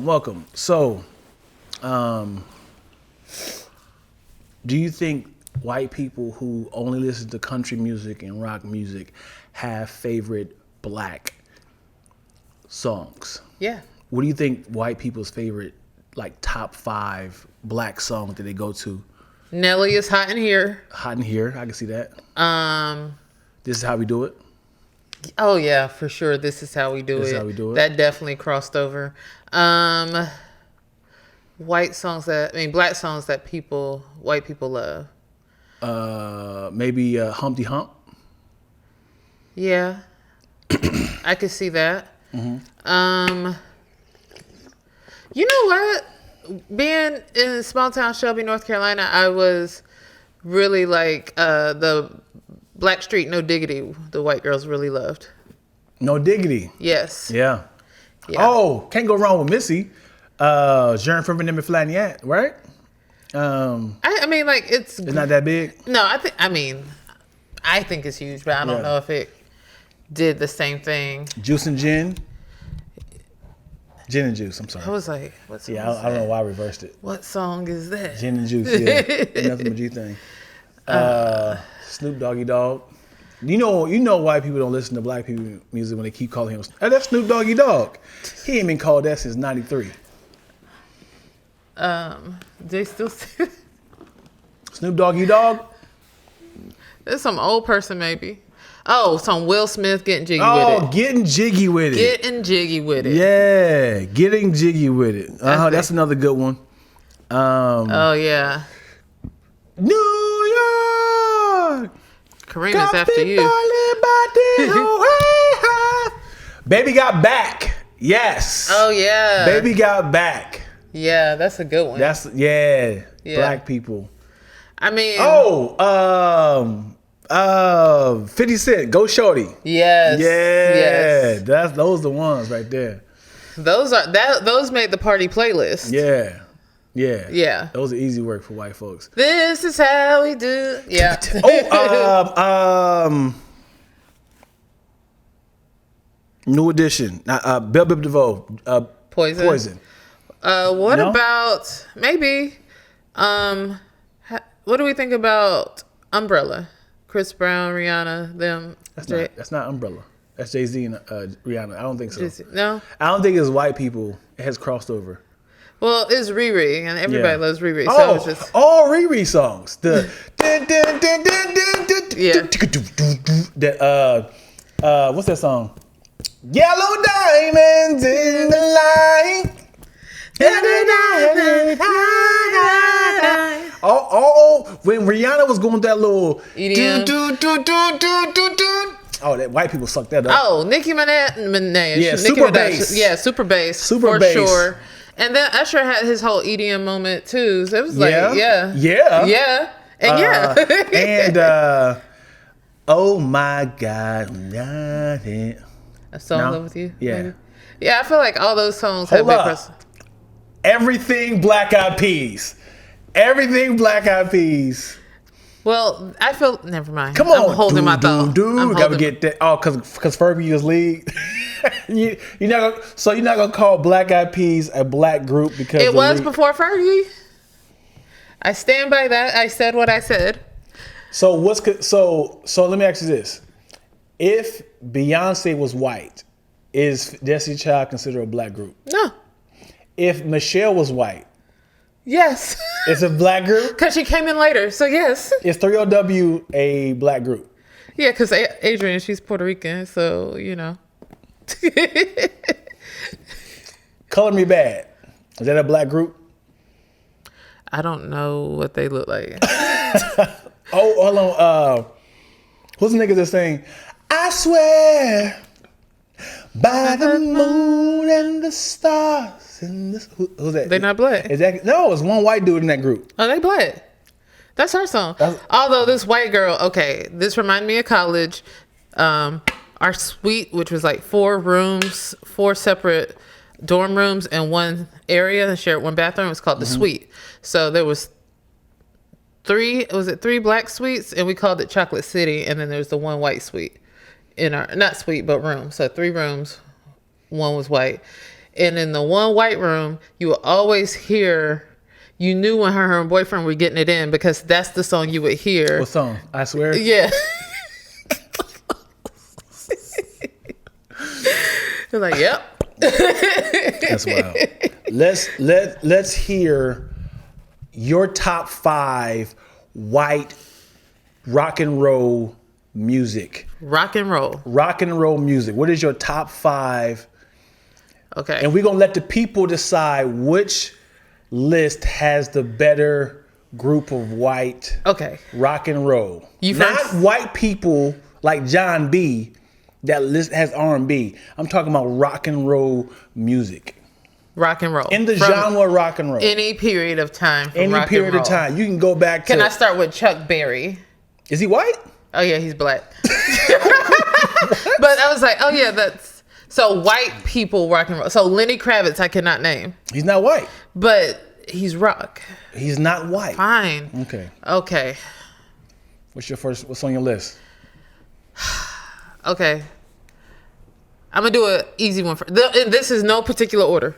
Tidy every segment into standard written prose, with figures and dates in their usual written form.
welcome. So, do you think white people who only listen to country music and rock music have favorite black songs? Yeah. What do you think white people's favorite, like, top 5 black songs that they go to? Nelly is Hot in Here. Hot in Here, I can see that. This Is How We Do It. Oh yeah, for sure. This Is How We Do It. This Is How We Do It. That definitely crossed over. Black songs that white people love. Maybe Humpty Hump. Yeah, I could see that. Mm-hmm. You know what? Being in small town Shelby, North Carolina, I was really like the Blackstreet No Diggity. The white girls really loved. No Diggity. Yes. Yeah. Yeah. Oh, can't go wrong with Missy. Jean Fervin and Flaniat, right? I mean, like it's not that big. No, I think it's huge, but I don't know if it did the same thing. Juice and Gin. Gin and Juice. I'm sorry. I was like, what's I don't know why I reversed it. What song is that? Gin and Juice. Yeah, nothing but G thing. Snoop Doggy Dogg. You know white people don't listen to black people music when they keep calling him. Hey, that's Snoop Doggy Dogg. He ain't been called that since '93. They still say Snoop Doggy Dogg. There's some old person maybe. Oh, some Will Smith getting jiggy with it. Oh, getting jiggy with it. Getting jiggy with it. Yeah, getting jiggy with it. That's another good one. Oh yeah. New York. Karina's after you. Baby Got Back. Yes. Oh yeah. Baby Got Back. Yeah, that's a good one. That's black people. I mean. 50 Cent, Go Shorty. Yes. Yeah. Yes. Those the ones right there. Those made the party playlist. Yeah. Yeah. Those are easy work for white folks. This is how we do. Yeah. New Edition. Bell Biv DeVoe. Poison. What about maybe? What do we think about Umbrella? Chris Brown, Rihanna, them. That's not Umbrella. That's Jay-Z and Rihanna. I don't think so. Jay-Z. No. I don't think it's white people. It has crossed over. Well, it's Riri, and everybody loves Riri. Oh, so it's just all Riri songs. The what's that song? Yellow diamonds in the light. When Rihanna was going that little EDM. Oh, that white people suck that up. Oh, Nicki Minaj. Yeah, super bass. Yeah, super bass. Super for bass. Sure. And then Usher had his whole EDM moment too. So it was like, yeah. And oh my God, I'm So in love with you. Yeah. Maybe? Yeah, I feel like all those songs have big press. Everything Black Eyed Peas. Everything Black Eyed Peas. Well, I feel. Never mind. Come on, I'm holding my thought. Gotta get that. Oh, because Fergie is lead. you're not gonna call Black Eyed Peas a black group because it was before Fergie. I stand by that. I said what I said. So let me ask you this: if Beyonce was white, is Destiny Child considered a black group? No. If Michelle was white, yes. It's a black group? Because she came in later, so yes. Is 3LW a black group? Yeah, because Adrian, she's Puerto Rican, so, you know. Color Me Bad. Is that a black group? I don't know what they look like. Hold on. Who's the nigga that's saying, I swear by the moon and the stars. Who's that? They not black. No, it's one white dude in that group. Oh, they black. That's her song. Although this white girl, okay, this reminded me of college. Our suite, which was like 4 rooms, 4 separate dorm rooms and one area and shared one bathroom. It was called the suite. So there was 3 black suites, and we called it Chocolate City, and then there's the one white suite in our, not suite, but room. So 3 rooms, one was white. And in the one white room, you would always hear. You knew when her and her boyfriend were getting it in because that's the song you would hear. What song? I Swear? Yeah. You're like, yep. That's wild. Let's hear your top 5 white rock and roll music. Rock and roll. Rock and roll music. What is your top 5? Okay. And we're going to let the people decide which list has the better group of white rock and roll. Not white people like John B. that list has R&B. I'm talking about rock and roll music. Rock and roll. In the genre rock and roll. Any period of time. Any period of time. You can go back to... Can I start with Chuck Berry? Is he white? Oh, yeah, he's black. But I was like, oh, yeah, that's... So white people rock and roll. So Lenny Kravitz, I cannot name. He's not white. But he's rock. He's not white. Fine. Okay. What's on your list? Okay. I'm going to do an easy one. This is no particular order.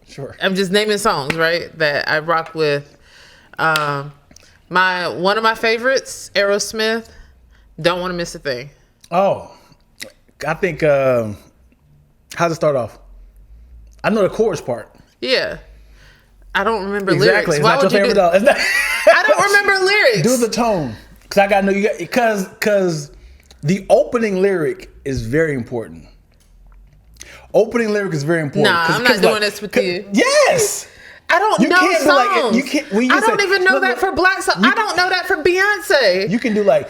Sure. I'm just naming songs, right, that I rock with. One of my favorites, Aerosmith, Don't Want to Miss a Thing. Oh. I think, how's it start off? I know the chorus part. Yeah. I don't remember exactly. lyrics. It's Why not your favorite though. I don't remember lyrics. Do the tone. Because I got to know because the opening lyric is very important. Opening lyric is very important. Nah, I'm not doing this with you. Yes. I don't know songs. I don't even know that for black songs. I don't know that for Beyonce. You can do like...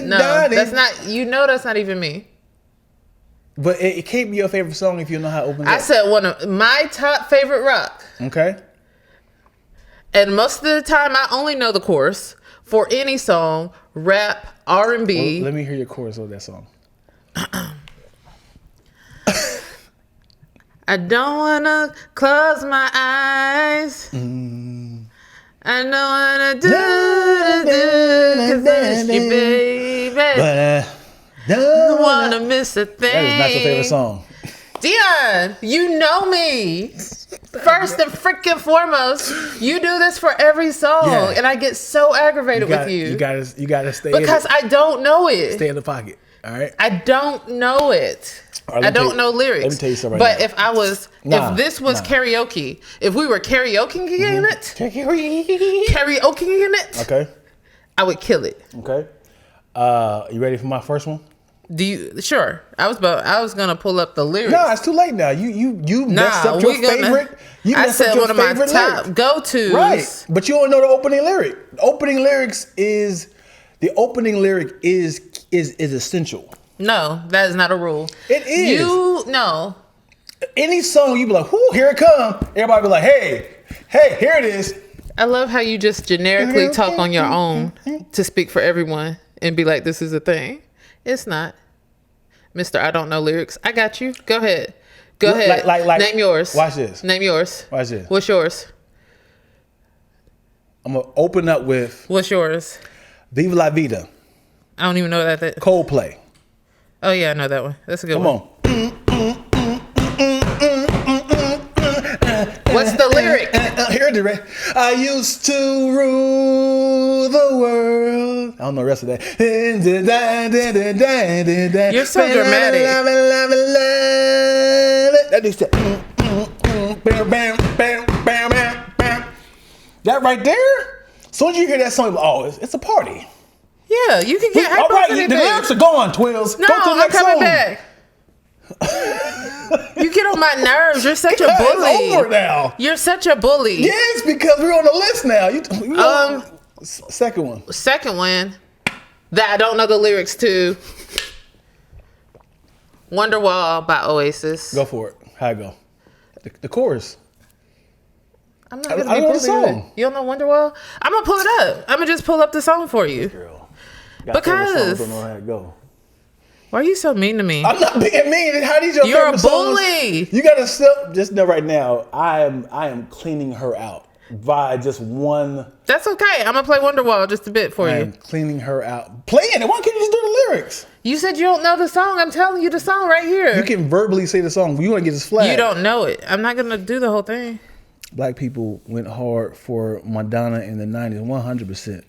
No, that's not... You know that's not even me. But it can't be your favorite song if you know how it opens up. I said one of my top favorite rock. Okay. And most of the time, I only know the chorus for any song, rap, R&B. Well, let me hear your chorus of that song. I don't want to close my eyes. I don't want to do because it's you, baby. But I don't want to miss a thing. That is not your favorite song. Dion, you know me. First and freaking foremost, you do this for every song, and I get so aggravated with you. You gotta stay because I don't know it. Stay in the pocket, all right? I don't know it. I don't know lyrics. Let me tell you something. But if I was, if this was karaoke, if we were karaokeing in it, okay, I would kill it. Okay, you ready for my first one? Sure. I was gonna pull up the lyrics. No, it's too late now. You messed up your favorite. I said one of my top go-tos. Right, but you don't know the opening lyric. The opening lyric is essential. No, that is not a rule. It is. No. Any song you be like, "Whoo, here it come!" Everybody be like, "Hey, here it is." I love how you just generically talk on your own to speak for everyone and be like, "This is a thing." It's not, Mr. I don't know lyrics. I got you. Go ahead. Go ahead. Name yours. Watch this. Name yours. Watch this. What's yours? I'm gonna open up with. What's yours? Viva La Vida. I don't even know that. Coldplay. Oh yeah, I know that one. That's a good one. Come on. What's the lyric? Here it is, right? I used to rule the world. I don't know the rest of that. You're so dramatic. That right there. As soon as you hear that song, oh, it's a party. Yeah, you can get hyper. All right, the lyrics are gone, Twills. No, go to the next I'm coming song. back. You get on my nerves. You're such a bully. It's over now. You're such a bully. Yes, because we're on the list now. Second one. Second one that I don't know the lyrics to. Wonderwall by Oasis. Go for it. How it go? The chorus. I'm not gonna be the song. You don't know Wonderwall? I'm gonna pull it up. I'm gonna just pull up the song for you. Girl. Because don't know how it go. Why are you so mean to me? I'm not being mean. How do your You're favorite a bully. Songs? You gotta just know right now. I am cleaning her out. by just one. That's okay. I'm gonna play Wonderwall just a bit for you. Cleaning her out. Playing it. Why can't you just do the lyrics? You said you don't know the song. I'm telling you the song right here. You can verbally say the song. You want to get this flag. You don't know it. I'm not gonna do the whole thing. Black people went hard for Madonna in the 90s, 100%.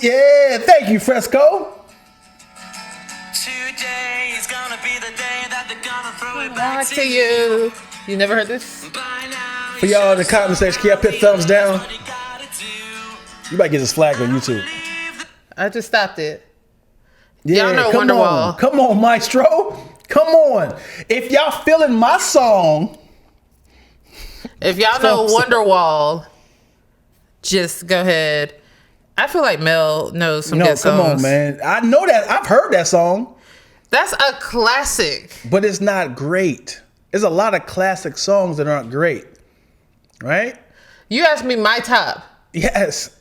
Yeah, thank you, Fresco. Today is gonna be the day that they're gonna throw it back to you. You never heard this? For y'all in the comment section, can y'all put thumbs down? You might get this flag on YouTube. I just stopped it. Yeah, y'all know come Wonderwall. on. Come on, Maestro. Come on. If y'all feeling my song. If y'all know Wonderwall, just go ahead. I feel like Mel knows some good songs. No, come on, man. I know that. I've heard that song. That's a classic. But it's not great. There's a lot of classic songs that aren't great. Right? You asked me my top. Yes.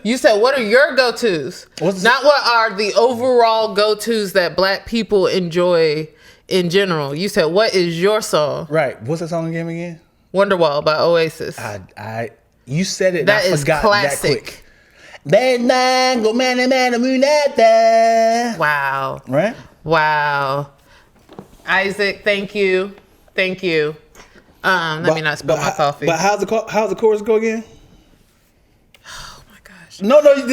You said, what are your go-tos? Not what are the overall go-tos that black people enjoy in general. You said, what is your song? Right. What's the song again? Wonderwall by Oasis. You said it. That and I is forgot classic. That quick. Wow. Right? Wow. Isaac, thank you. Thank you. Let me not spill my coffee. But how's the chorus go again? Oh my gosh. No, you.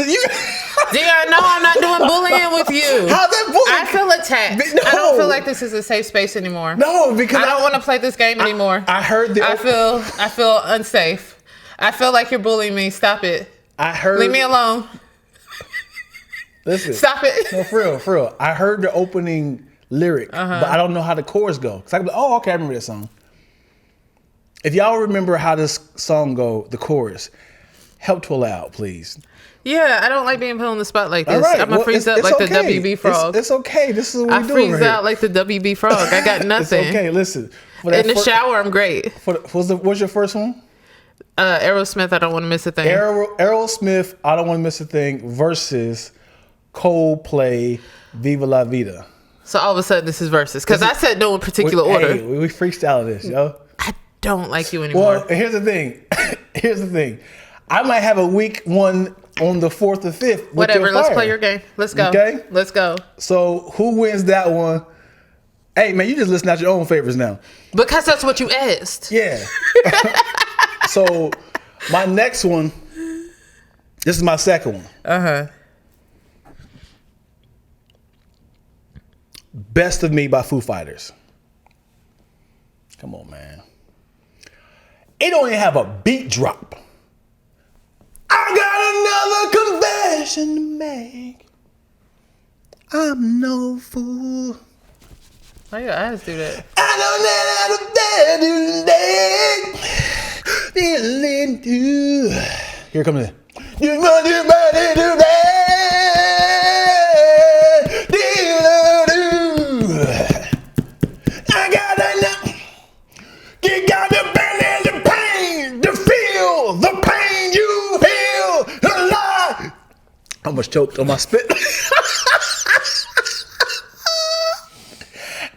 Dion, no, I'm not doing bullying with you. How's that bullying? I feel attacked. No. I don't feel like this is a safe space anymore. No, because I don't want to play this game anymore. I heard I feel unsafe. I feel like you're bullying me. Stop it. Leave me alone. Listen. Stop it. No, for real. I heard the opening lyric, but I don't know how the chorus go. Cause I can be like, oh, okay, I remember that song. If y'all remember how this song go, the chorus, help to allow, please. Yeah, I don't like being put on the spot like this. Right. I'm gonna freeze up like the WB frog. It's okay. This is what we do. I freeze out like the WB frog. I got nothing. It's okay. Listen. In the shower, I'm great. What's your first one? Aerosmith, I don't want to miss a thing. Aerosmith, I don't want to miss a thing versus Coldplay, Viva La Vida. So all of a sudden, this is versus because I said no in particular order. Hey, we freestyle this, yo. I don't like you anymore. Well, here's the thing. I might have a weak one on the 4th or 5th. Whatever. Let's play your game. Let's go. Okay. Let's go. So who wins that one? Hey man, you just listen out your own favorites now. Because that's what you asked. Yeah. So my next one. This is my second one. Best of Me by Foo Fighters. Come on, man. It don't even have a beat drop. I got another confession to make. I'm no fool. Why your eyes do that? I don't know that feeling too. Here comes it. You want your body to that. I got enough. You got the pain and the pain to feel the pain you feel alive. I almost choked on my spit.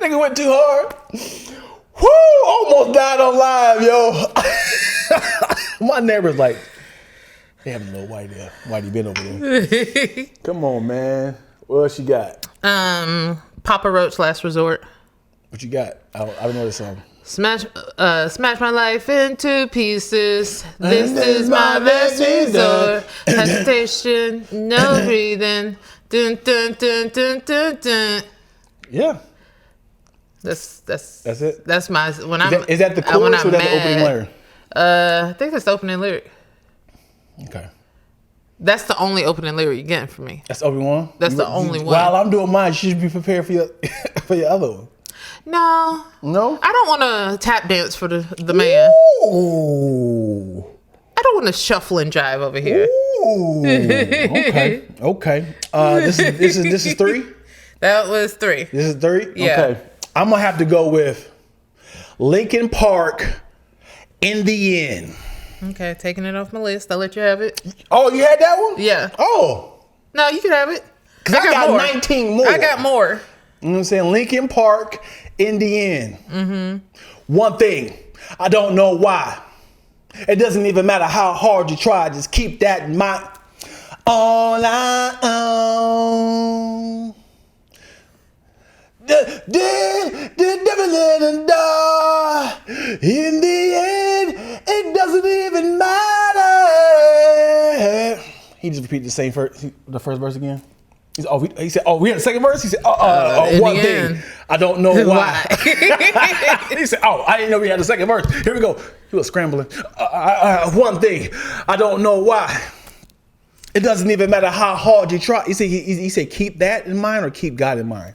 Nigga went too hard. Whoo! Almost died on live, yo. My neighbor's like, they have no idea why you been over there. Come on, man. What else you got? Papa Roach, Last Resort. What you got? I don't know this song. Smash my life into pieces. This is my last resort. Hesitation, no breathing. Dun dun dun dun dun dun. Yeah. That's it. That's my Is that the chorus or that the opening lyric? I think that's the opening lyric. Okay. That's the only opening lyric you're getting from me. That's the only one? That's the only one. While I'm doing mine, you should be prepared for your for your other one. No. No? I don't want to tap dance for the man. Ooh. I don't want to shuffle and jive over here. Ooh. Okay. This is 3? That was 3. This is 3? Yeah. Okay. I'm going to have to go with Linkin Park, In the End. Okay, taking it off my list. I'll let you have it. Oh, you had that one? Yeah. Oh. No, you can have it. Because I got 19 more. I got more. You know what I'm saying? Linkin Park, In the End. Mm-hmm. One thing, I don't know why. It doesn't even matter how hard you try. Just keep that in mind. All I own. The devil didn't die. In the end, it doesn't even matter. He just repeated the first verse again. He said, we had the second verse? He said, one thing. I don't know why. He said, I didn't know we had the second verse. Here we go. He was scrambling. One thing. I don't know why. It doesn't even matter how hard you try. He said, keep that in mind or keep God in mind?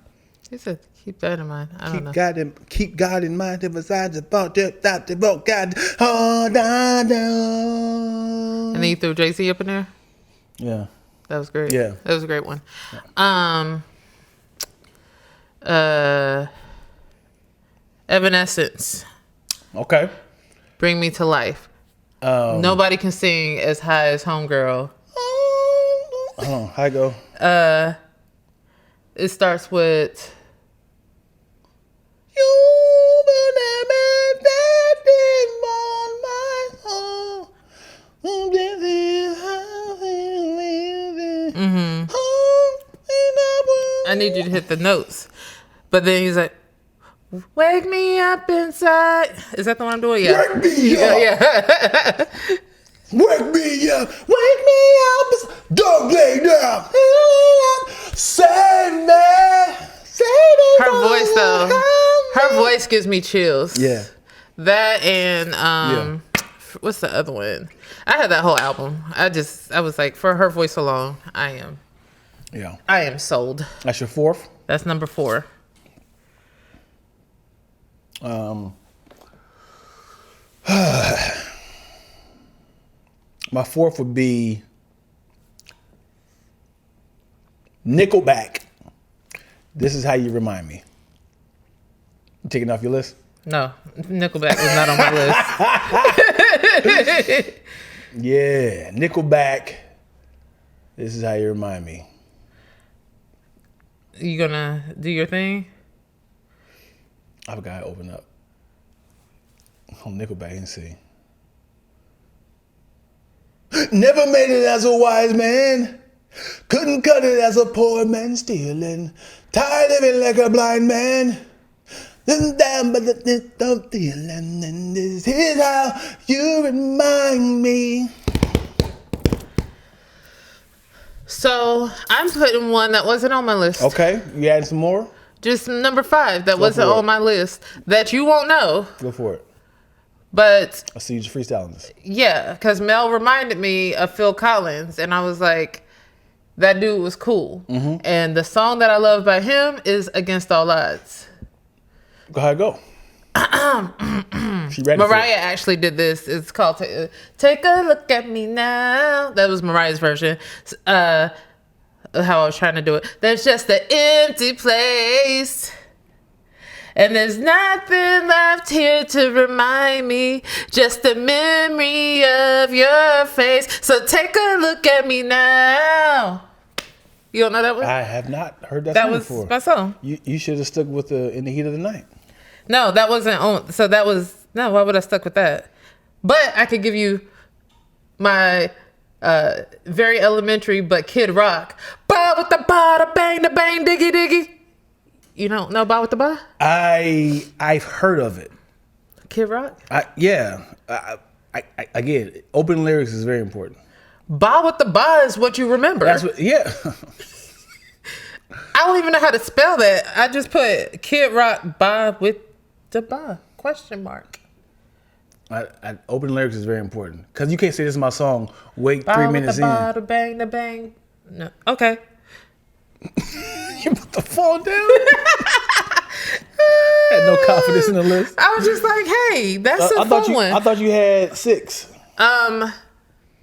He said, keep that in mind. I don't know. Keep God in mind. Besides about that, God. Oh, da, da. And then you threw Jay-Z up in there? Yeah. That was great. Yeah. That was a great one. Evanescence. Okay. Bring Me to Life. Nobody can sing as high as Homegirl. Hold on. How I go? It starts with... You will never that on my soul. This is how we live. I need you to hit the notes. But then he's like, wake me up inside. Is that the one I'm doing? Yeah. Wake me up. Yeah. Wake me up. Wake me up. Don't lay down. Save me. Save me. Her voice, though. Her voice gives me chills. Yeah. That and what's the other one? I had that whole album. I was like, for her voice alone, I am sold. That's your fourth? That's number 4. My fourth would be Nickelback. This is how you remind me. You taking it off your list? No, Nickelback is not on my list. Yeah, Nickelback. This is how you remind me. You gonna do your thing? I've got to open up on Nickelback and see. Never made it as a wise man. Couldn't cut it as a poor man stealing. Tired of living like a blind man. Down, but the feeling, and this is how you remind me. So I'm putting one that wasn't on my list. Okay, you adding some more? Just number 5 that wasn't on my list that you won't know. Go for it. But I see you just freestyling this. yeah, because Mel reminded me of Phil Collins, and I was like, that dude was cool. Mm-hmm. And the song that I love by him is Against All Odds. Go ahead, go. She ready Mariah actually did this. It's called Take a Look at Me Now. That was Mariah's version. How I was trying to do it. There's just an empty place, and there's nothing left here to remind me. Just a memory of your face. So take a look at me now. You don't know that one? I have not heard that, that song was before. my song. You should have stuck with In the Heat of the Night. No, that wasn't on. So that was no. Why would I stuck with that? But I could give you my very elementary but Kid Rock. Ba with the ba, da bang, da bang, diggy diggy. You don't know Ba with the Ba? I've heard of it. Kid Rock? Yeah. Again, open lyrics is very important. Ba with the Ba is what you remember. That's what. Yeah. I don't even know how to spell that. I just put Kid Rock Ba with the Ba ? Open lyrics is very important because you can't say this is my song. Wait, ba 3 minutes in. Ba in. da bang, da bang. No. Okay. You put the phone down. Had no confidence in the list. I was just like, hey, that's a fun one. I thought you had 6. I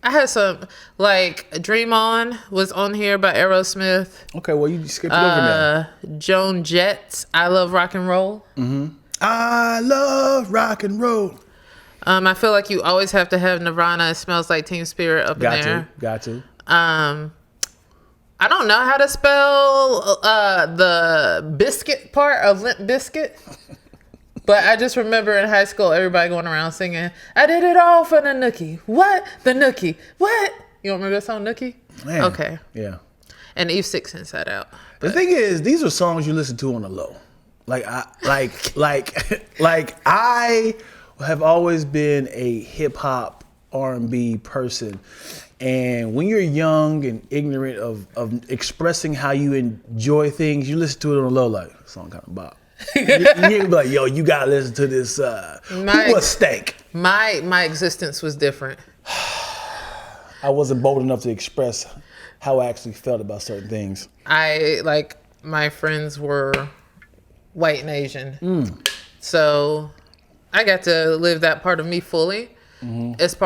had some, like, Dream On was on here by Aerosmith. Okay, well, you skipped it over now. Joan Jett, I Love Rock and Roll. Mm-hmm. I love rock and roll. I feel like you always have to have Nirvana, Smells Like Teen Spirit up in there. Got to. I don't know how to spell the biscuit part of Limp Bizkit. But I just remember in high school, everybody going around singing, I did it all for the nookie. What? The nookie. What? You don't remember that song, Nookie? Man. Okay. Yeah. And Eve Six Inside Out. The thing is, these are songs you listen to on the low. Like I have always been a hip hop R&B person, and when you're young and ignorant of expressing how you enjoy things, you listen to it on the low. Like, song kind of bop. You be like, yo, you gotta listen to this. Who was Stank? My existence was different. I wasn't bold enough to express how I actually felt about certain things. My friends were white and Asian. So I got to live that part of me fully, as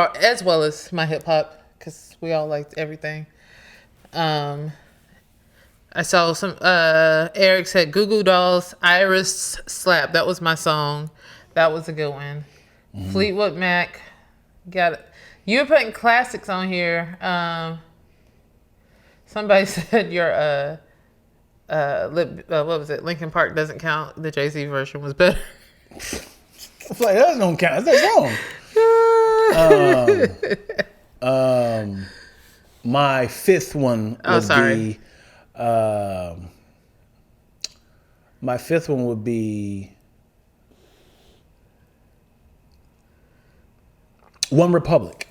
well as my hip hop, because we all liked everything. I saw some, Eric said Goo Goo Dolls, Iris Slap. That was my song. That was a good one. Fleetwood Mac. Got it. You're putting classics on here. Somebody said your, what was it? Linkin Park doesn't count. The Jay-Z version was better. It's like, that don't count. That's wrong. My fifth one would be. My fifth one would be One Republic.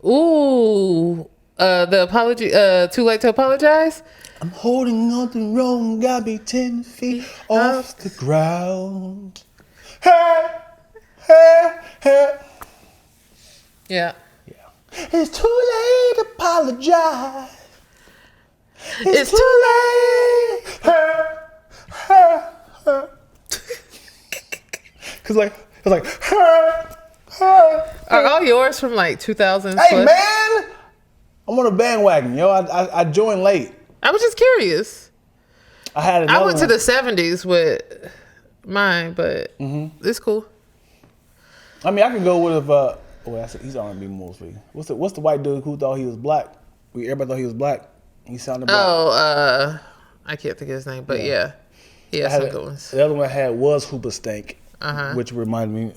Ooh, the apology. Too late to apologize. I'm holding on to the road and got me 10 feet off the ground. Hey, hey, hey. Yeah. It's too late to apologize. It's too late. Hey, hey, hey. Cause like, hey, hey. Are all yours from like 2000s? Hey plus? man, I'm on a bandwagon, yo. I joined late. I was just curious. I went to the 70s with mine, but it's cool. I mean, I could go with he's R&B mostly. What's the white dude who thought he was black? Everybody thought he was black. He sounded black. Oh, I can't think of his name, but yeah some good ones. The other one I had was Hoopa Stank, which reminded me.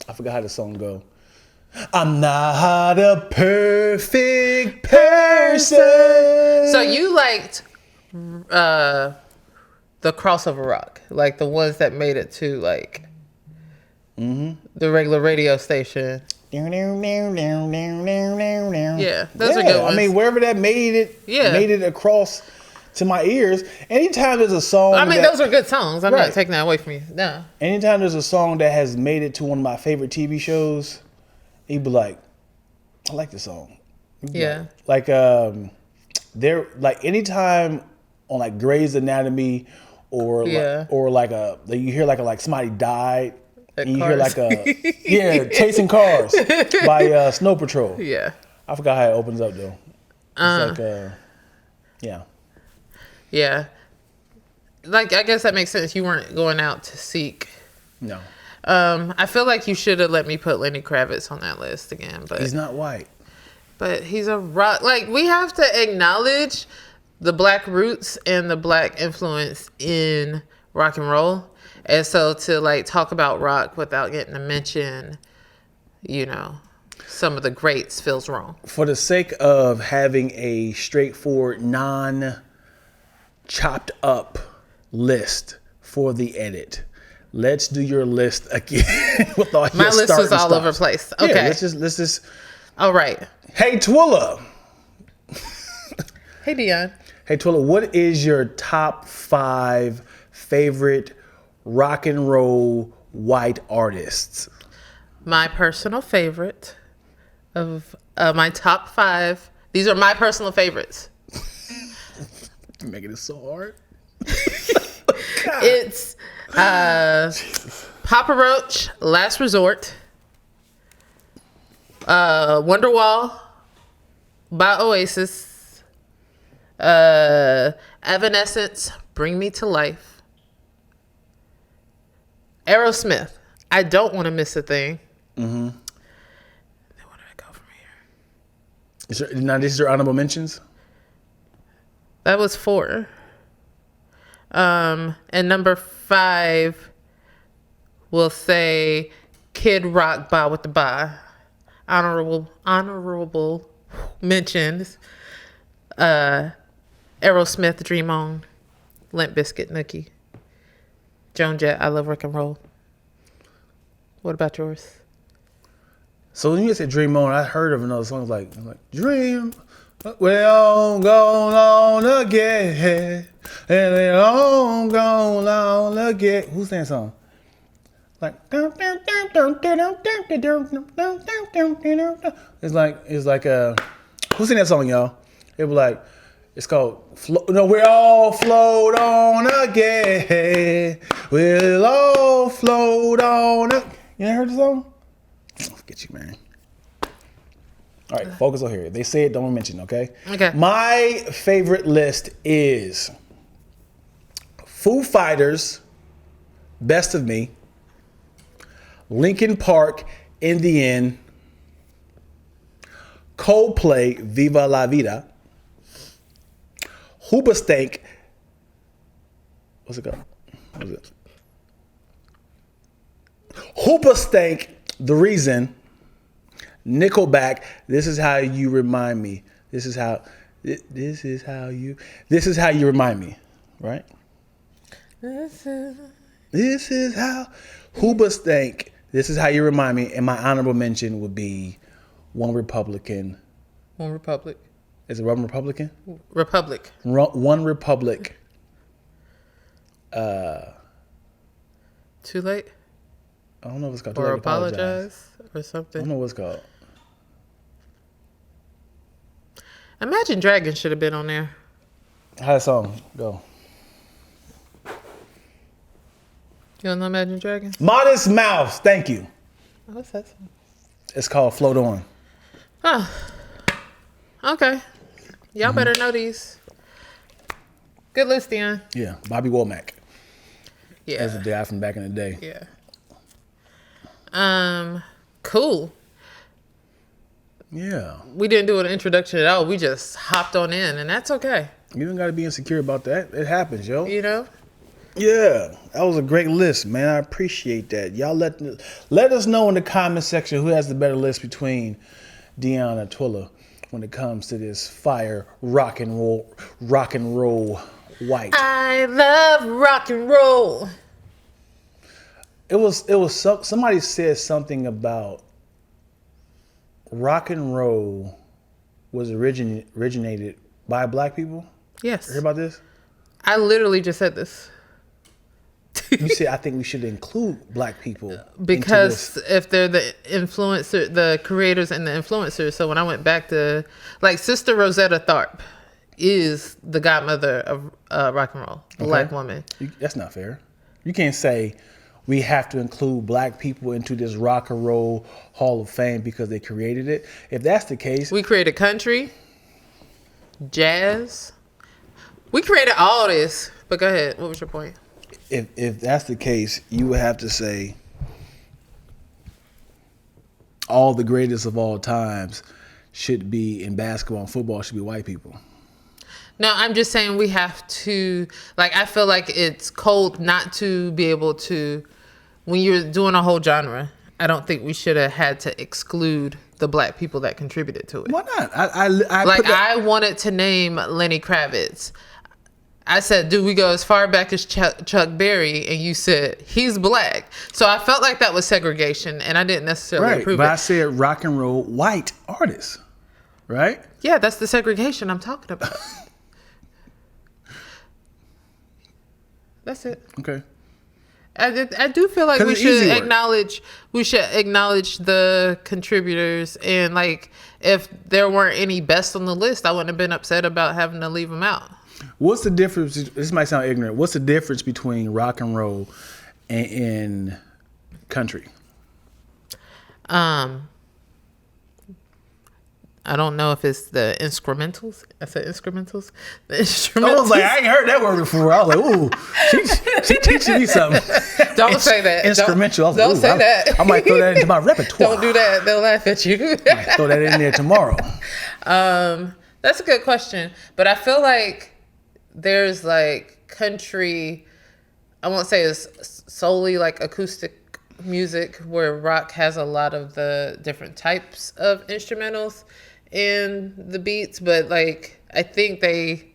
I forgot how the song go. I'm not a perfect person. So you liked the crossover rock, like the ones that made it to like the regular radio station. Yeah, those are good ones. I mean, wherever that made it across to my ears. Anytime there's a song, those are good songs. I'm not taking that away from you. No. Anytime there's a song that has made it to one of my favorite TV shows, you'd be like, I like this song. Yeah. Like anytime on like Grey's Anatomy or you hear somebody died. And you hear like Chasing Cars by Snow Patrol. Yeah. I forgot how it opens up though. It's yeah. Yeah. Like, I guess that makes sense. You weren't going out to seek. No. I feel like you should have let me put Lenny Kravitz on that list again, but he's not white. But he's a rock. Like, we have to acknowledge the black roots and the black influence in rock and roll. And so to like talk about rock without getting to mention, some of the greats feels wrong. For the sake of having a straightforward, non-chopped up list for the edit, let's do your list again. With all my list was all over the place. Okay. Yeah, let's just. All right. Hey, Twilla. Hey, Dion. Hey, Twilla, what is your top 5 favorite rock and roll white artists? My personal favorite of my top 5. These are my personal favorites. You're making it so hard. It's Papa Roach, Last Resort, Wonderwall by Oasis, Evanescence, Bring Me to Life, Aerosmith, I Don't Want to Miss a Thing. Then where did I go from here? Now, these are honorable mentions? That was 4. And number 5, will say Kid Rock Bye with the Bye. Honorable mentions. Aerosmith Dream On. Limp Bizkit Nookie. Joan Jett I Love Rock and Roll. What about yours? So when you said Dream On, I heard of another song like Dream. Well, go on again. And then on, go on again. Who's that song? Like it's like who's in that song, y'all? It was like it's called we all float on again. We'll all float on. You ain't heard the song? I'll get you, man. All right, focus on here. They say it, don't mention, okay? Okay. My favorite list is Foo Fighters, Best of Me, Linkin Park, In the End, Coldplay, Viva La Vida, Hoobastank, what's it called? What is it? Hoobastank, The Reason, Nickelback, This Is How You Remind Me. This is how you remind me, right? This is how Hoobastank, This Is How You Remind Me, and my honorable mention would be One Republican. One Republic. Is it One Republican? Republic. One Republic. Too late? I don't know what it's called. Or apologize or something. I don't know what it's called. Imagine Dragons should have been on there. How that song go? You don't know Imagine Dragons? Modest Mouse. Thank you. What's that song? It's called Float On. Oh. Okay. Y'all better know these. Good list, Dion. Yeah, Bobby Womack. Yeah. As a guy from back in the day. Yeah. Cool. Yeah. We didn't do an introduction at all. We just hopped on in, and that's okay. You don't got to be insecure about that. It happens, yo. You know? Yeah, that was a great list, man. I appreciate that. Y'all let us know in the comment section who has the better list between Dion and Twilla when it comes to this fire rock and roll white. I love rock and roll. It was somebody said something about rock and roll was originated by black people. Yes. Hear about this? I literally just said this. You said I think we should include black people because if they're the influencer, the creators and the influencers. So when I went back to like Sister Rosetta Tharpe is the godmother of rock and roll, black woman. That's not fair. You can't say we have to include black people into this rock and roll hall of fame because they created it. If that's the case, we created country, jazz. We created all this. But go ahead. What was your point? If that's the case, you would have to say all the greatest of all times should be in basketball and football should be white people. No, I'm just saying we have to, like, I feel like it's cold not to be able to, when you're doing a whole genre, I don't think we should have had to exclude the black people that contributed to it. Why not? I wanted to name Lenny Kravitz. I said, do we go as far back as Chuck Berry? And you said, he's black. So I felt like that was segregation, and I didn't necessarily approve but it. I said rock and roll white artists, right? Yeah, that's the segregation I'm talking about. That's it. Okay. I do feel like we should acknowledge the contributors, and like if there weren't any best on the list, I wouldn't have been upset about having to leave them out. What's the difference? This might sound ignorant. What's the difference between rock and roll and country? I don't know if it's the instrumentals. I said instrumentals. The instrumentals. I was like, I ain't heard that word before. I was like, ooh, she teaching me something. Don't say that. Instrumental. Don't say that. I might throw that into my repertoire. Don't do that. They'll laugh at you. I might throw that in there tomorrow. That's a good question. But I feel like there's like country, I won't say it's solely like acoustic music where rock has a lot of the different types of instrumentals in the beats, but like I think they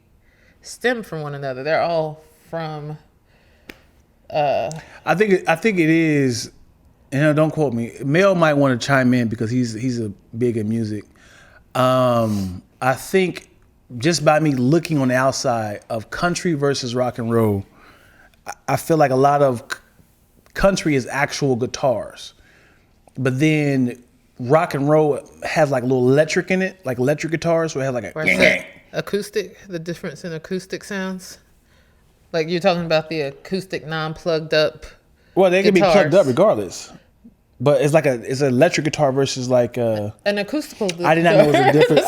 stem from one another. They're all from. I think it is, and don't quote me. Mel might want to chime in because he's a big in music. I think just by me looking on the outside of country versus rock and roll, I feel like a lot of country is actual guitars, but then rock and roll has like a little electric in it, like electric guitars, where it has like a acoustic. The difference in acoustic sounds, like you're talking about the acoustic non-plugged up. Well, they can guitars. be plugged up regardless, but it's an electric guitar versus like an acoustical. I did not know it was a difference.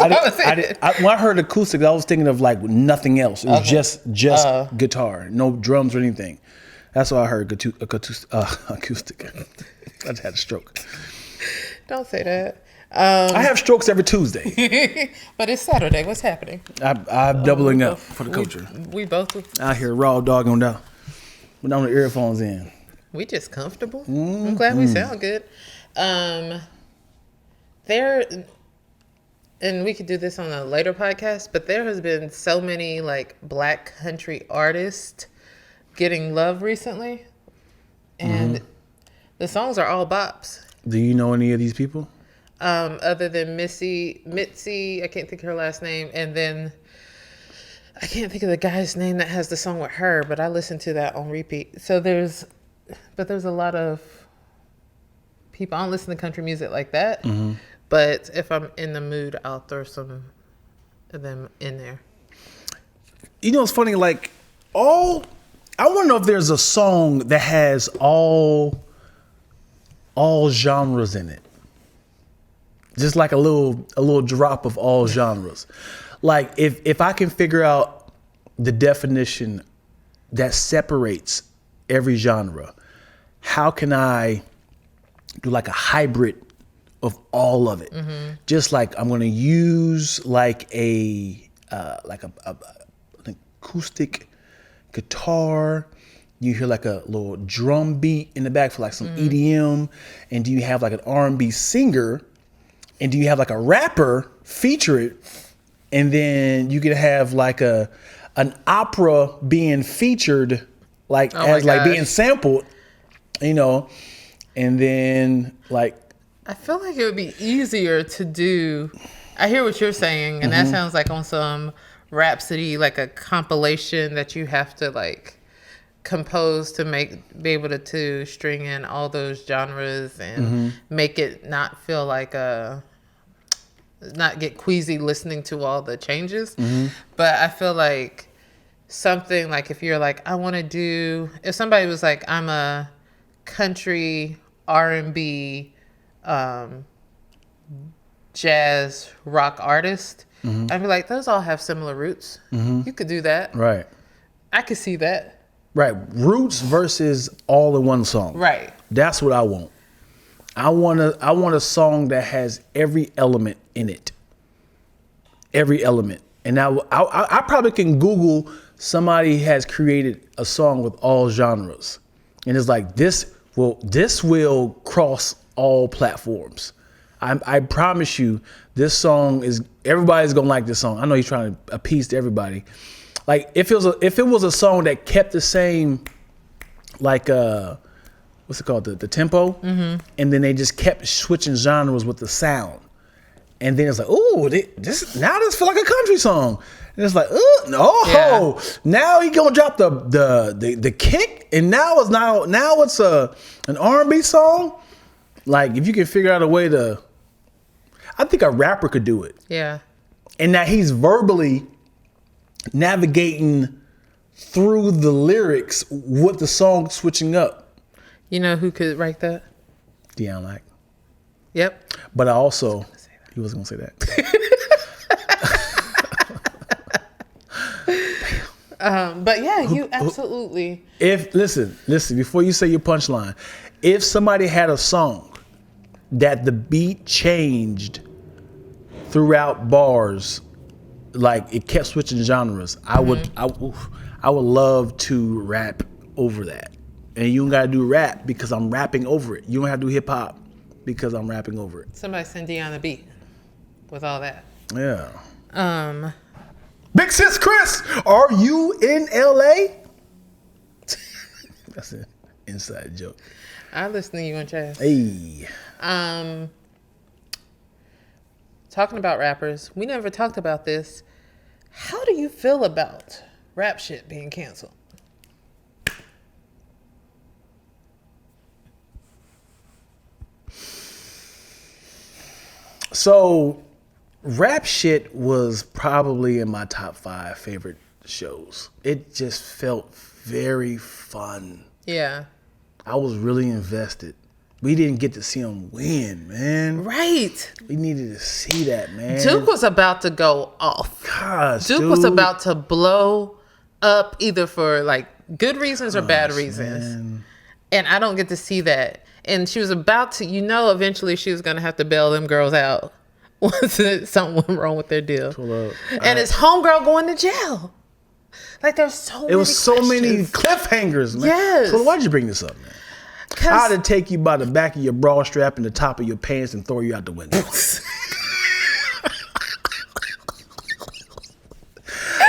When I heard acoustic, I was thinking of like nothing else. It was just guitar, no drums or anything. That's why I heard acoustic. I just had a stroke. Don't say that. I have strokes every Tuesday. But it's Saturday. What's happening? I'm doubling up for the culture. We both. Out here raw dogging down with the earphones in. We just comfortable. I'm glad we sound good. There, and we could do this on a later podcast, but there has been so many like black country artists getting love recently, and the songs are all bops. Do you know any of these people? Other than Mitzi, I can't think of her last name, and then I can't think of the guy's name that has the song with her, but I listen to that on repeat. So there's a lot of people. I don't listen to country music like that, but if I'm in the mood, I'll throw some of them in there. You know, it's funny, like I want to know if there's a song that has all genres in it. Just like a little drop of all genres. Like if I can figure out the definition that separates every genre, how can I do like a hybrid of all of it? Just like I'm going to use like an acoustic guitar. You hear like a little drum beat in the back for like some EDM, and do you have like an R&B singer, and do you have like a rapper feature it, and then you could have like an opera being featured like like being sampled, you know, and then like I feel like it would be easier to do. I hear what you're saying, and that sounds like on some Rhapsody, like a compilation that you have to like compose to be able to string in all those genres and make it not feel like not get queasy listening to all the changes. But I feel like something like if you're like, if somebody was like, I'm a country R&B jazz rock artist, I'd be like, those all have similar roots. You could do that. right. I could see that. Right. Roots versus all in one song. Right. That's what I want. I want a song that has every element in it. Every element. And now I probably can Google somebody has created a song with all genres. And it's like this will cross all platforms. I promise you this song everybody's gonna like this song. I know he's trying to appease to everybody. Like if it was a song that kept the same, like what's it called, the tempo, and then they just kept switching genres with the sound, and then it's like, oh, this feel like a country song, and it's like, no, now he gonna drop the kick, and now it's an R&B song. Like if you can figure out a way to, I think a rapper could do it. Yeah. And now he's verbally navigating through the lyrics with the song switching up. You know who could write that? Deion Lack. Yep. But I also, he wasn't gonna say that. But yeah, you absolutely. Listen, before you say your punchline, if somebody had a song that the beat changed throughout bars, like it kept switching genres, I would love to rap over that. And you don't gotta do rap because I'm rapping over it. You don't have to do hip hop because I'm rapping over it. Somebody send Dion a beat with all that. Yeah. Big Sis Chris, are you in LA? That's an inside joke. I listen to you on Chaz. Hey. Talking about rappers, we never talked about this. How do you feel about rap shit being canceled? So, rap shit was probably in my top 5 favorite shows. It just felt very fun. Yeah. I was really invested. We didn't get to see him win, man. Right. We needed to see that, man. Duke was about to go off. Gosh, Duke was about to blow up either for like good reasons or bad reasons. Man. And I don't get to see that. And she was about to, eventually she was going to have to bail them girls out once something went wrong with their deal. And his homegirl going to jail. Like there's so many cliffhangers, man. Yes. So why'd you bring this up, man? I had to take you by the back of your bra strap and the top of your pants and throw you out the window.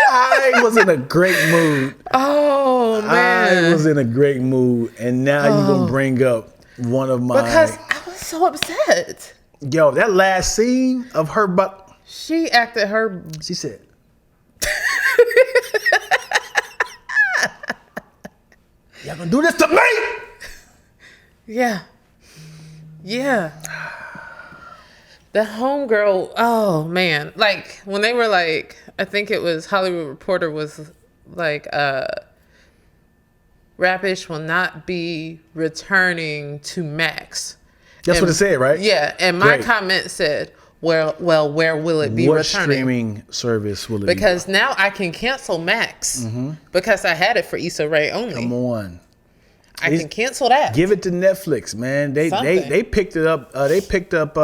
I was in a great mood. Oh, man. I was in a great mood. And now you're going to bring up one of my... Because I was so upset. Yo, that last scene of her... She acted her... She said... Y'all gonna do this to me? Yeah. Yeah. The homegirl, oh man. Like when they were like, I think it was Hollywood Reporter was like, Rapish will not be returning to Max. That's what it said, right? Yeah. And my comment said, well, where will it be what returning? Streaming service will it be? Because now I can cancel Max because I had it for Issa Rae only. Come on. I can cancel that. Give it to Netflix, man. They picked it up. They picked up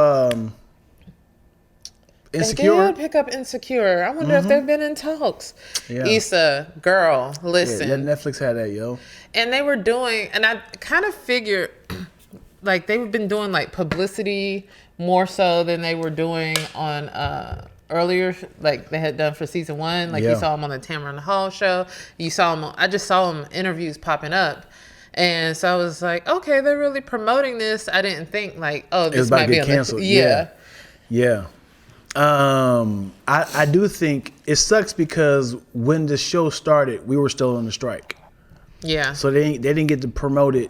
Insecure. They did pick up Insecure. I wonder if they've been in talks. Yeah. Issa, girl, listen. Yeah, Netflix had that, yo. And they were doing, and I kind of figured, like they've been doing like publicity more so than they were doing on earlier, like they had done for season 1. Like you saw them on the Tamron Hall show. You saw them. I just saw them interviews popping up. And so I was like, okay, they're really promoting this. I didn't think like, oh, this might be canceled. Yeah. I do think it sucks because when the show started, we were still on the strike. Yeah. So they didn't get to promote it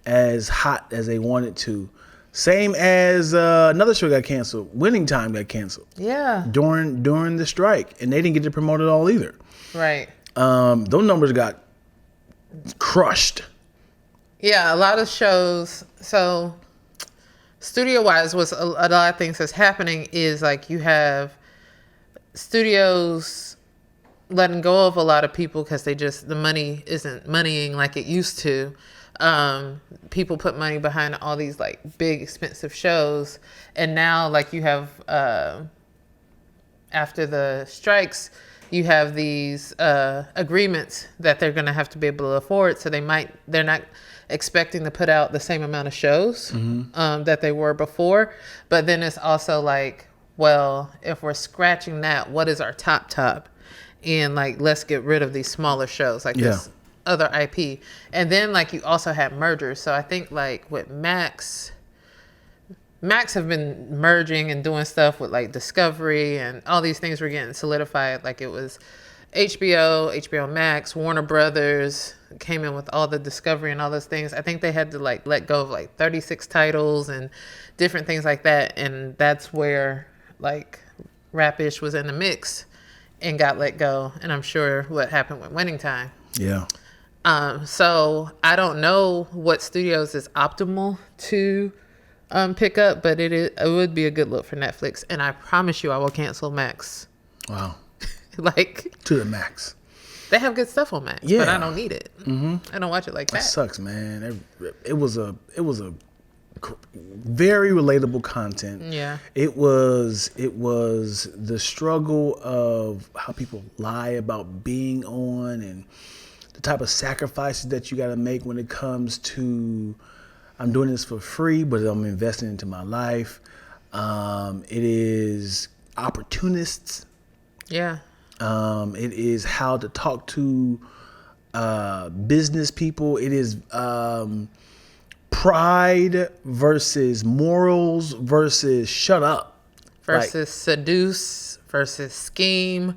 as hot as they wanted to. Same as another show got canceled. Winning Time got canceled. Yeah. During the strike, and they didn't get to promote it all either. Right. Those numbers got crushed. Yeah, a lot of shows. So studio-wise, was a lot of things that's happening is like you have studios letting go of a lot of people because the money isn't moneying like it used to. People put money behind all these like big expensive shows, and now like you have after the strikes, you have these agreements that they're going to have to be able to afford. So they're not expecting to put out the same amount of shows that they were before. But then it's also like, well, if we're scratching that, what is our top? And like, let's get rid of these smaller shows like this other IP. And then like you also have mergers. So I think like with Max have been merging and doing stuff with like Discovery, and all these things were getting solidified. Like it was HBO Max, Warner Brothers came in with all the Discovery and all those things. I think they had to like let go of like 36 titles and different things like that. And that's where like Rapish was in the mix and got let go. And I'm sure what happened with Winning Time. Yeah. So I don't know what studios is optimal to pick up, but it would be a good look for Netflix. And I promise you I will cancel Max. Wow. Like to the max. They have good stuff on Max, but I don't need it. I don't watch it like that. That sucks, man. It was a very relatable content. Yeah. It was the struggle of how people lie about being on and the type of sacrifices that you got to make when it comes to, I'm doing this for free, but I'm investing into my life. It is opportunists. Yeah. It is how to talk to business people. It is pride versus morals versus shut up. Versus seduce versus scheme.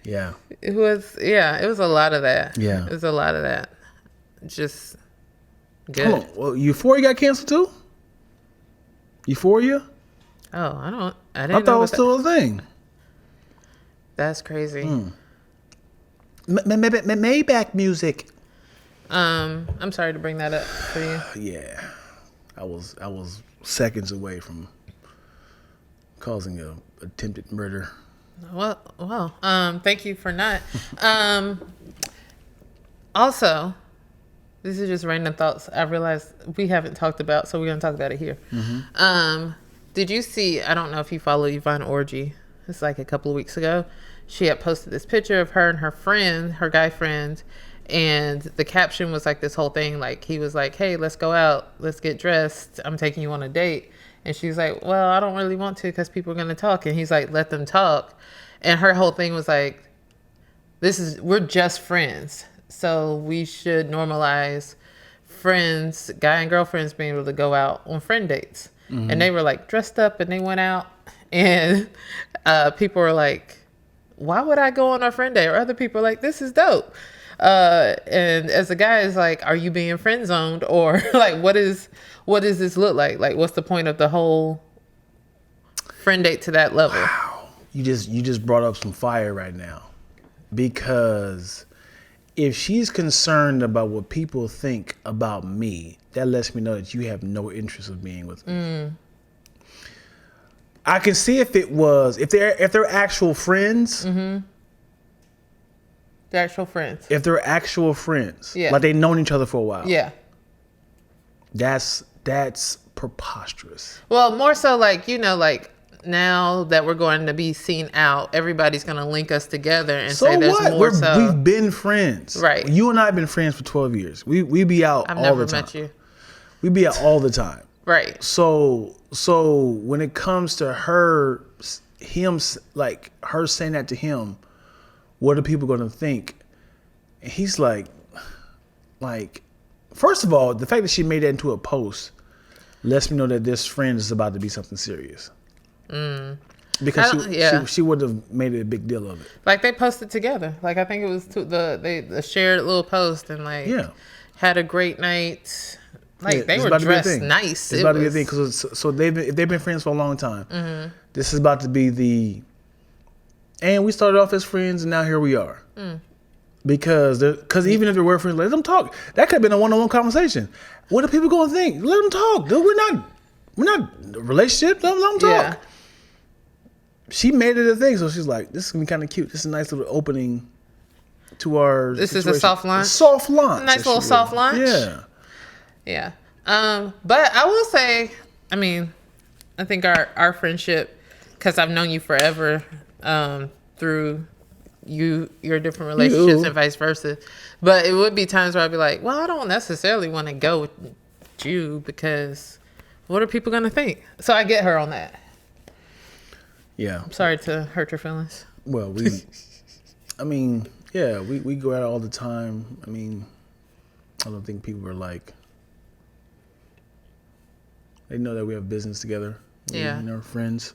Yeah. It was a lot of that. Yeah. It was a lot of that. Just good. Hold on. Well, Euphoria got canceled too? Euphoria? Oh, I didn't I know thought it was still a thing. That's crazy. Maybach music. I'm sorry to bring that up for you. Yeah. I was seconds away from causing a attempted murder. Well, thank you for not. Also, these are just random thoughts I realized we haven't talked about, so we're going to talk about it here. Did you see, I don't know if you follow Yvonne Orgy. It's like a couple of weeks ago. She had posted this picture of her and her friend, her guy friend, and the caption was like this whole thing. Like, he was like, hey, let's go out. Let's get dressed. I'm taking you on a date. And she's like, well, I don't really want to because people are going to talk. And he's like, let them talk. And her whole thing was like, we're just friends. So we should normalize friends, guy and girlfriends being able to go out on friend dates. And they were like dressed up and they went out. And people were like, why would I go on our friend date? Or other people are like, this is dope. And as a guy is like, are you being friend zoned? Or like, what does this look like? Like, what's the point of the whole friend date to that level? Wow. You just brought up some fire right now. Because if she's concerned about what people think about me, that lets me know that you have no interest of being with me. I can see if they're actual friends. The actual friends. If they're actual friends, Yeah. like they've known each other for a while. Yeah. That's preposterous. Well, more so like, like now that we're going to be seen out, everybody's going to link us together and So say there's what? more so. We've been friends. Right. You and I have been friends for 12 years. We be out I've all never the time. met you. We be out all the time. Right. So when it comes to her saying that to him, what are people going to think? And he's like, first of all, the fact that she made that into a post lets me know that this friend is about to be something serious. Because she would have made it a big deal of it. Like they posted together. Like I think it was they shared a little post and like had a great night. Like they were dressed nice. It's about to be a thing because they've been friends for a long time. This is about to be and we started off as friends and now here we are. Because even if they were friends, let them talk. That could have been a one-on-one conversation. What are people going to think? Let them talk, dude. We're not a relationship. Let them talk. Yeah. She made it a thing, so she's like, "This is gonna be kind of cute. This is a nice little opening to our." This situation. is a soft launch. Soft launch. Nice little soft launch. Yeah. Yeah. But I will say, I mean, I think our friendship, because I've known you forever, through your different relationships and vice versa. But it would be times where I'd be like, well, I don't necessarily want to go with you because what are people going to think? So I get her on that. Yeah. I'm sorry to hurt your feelings. Well, we go out all the time. I mean, I don't think people are like, they know that we have business together. We're friends.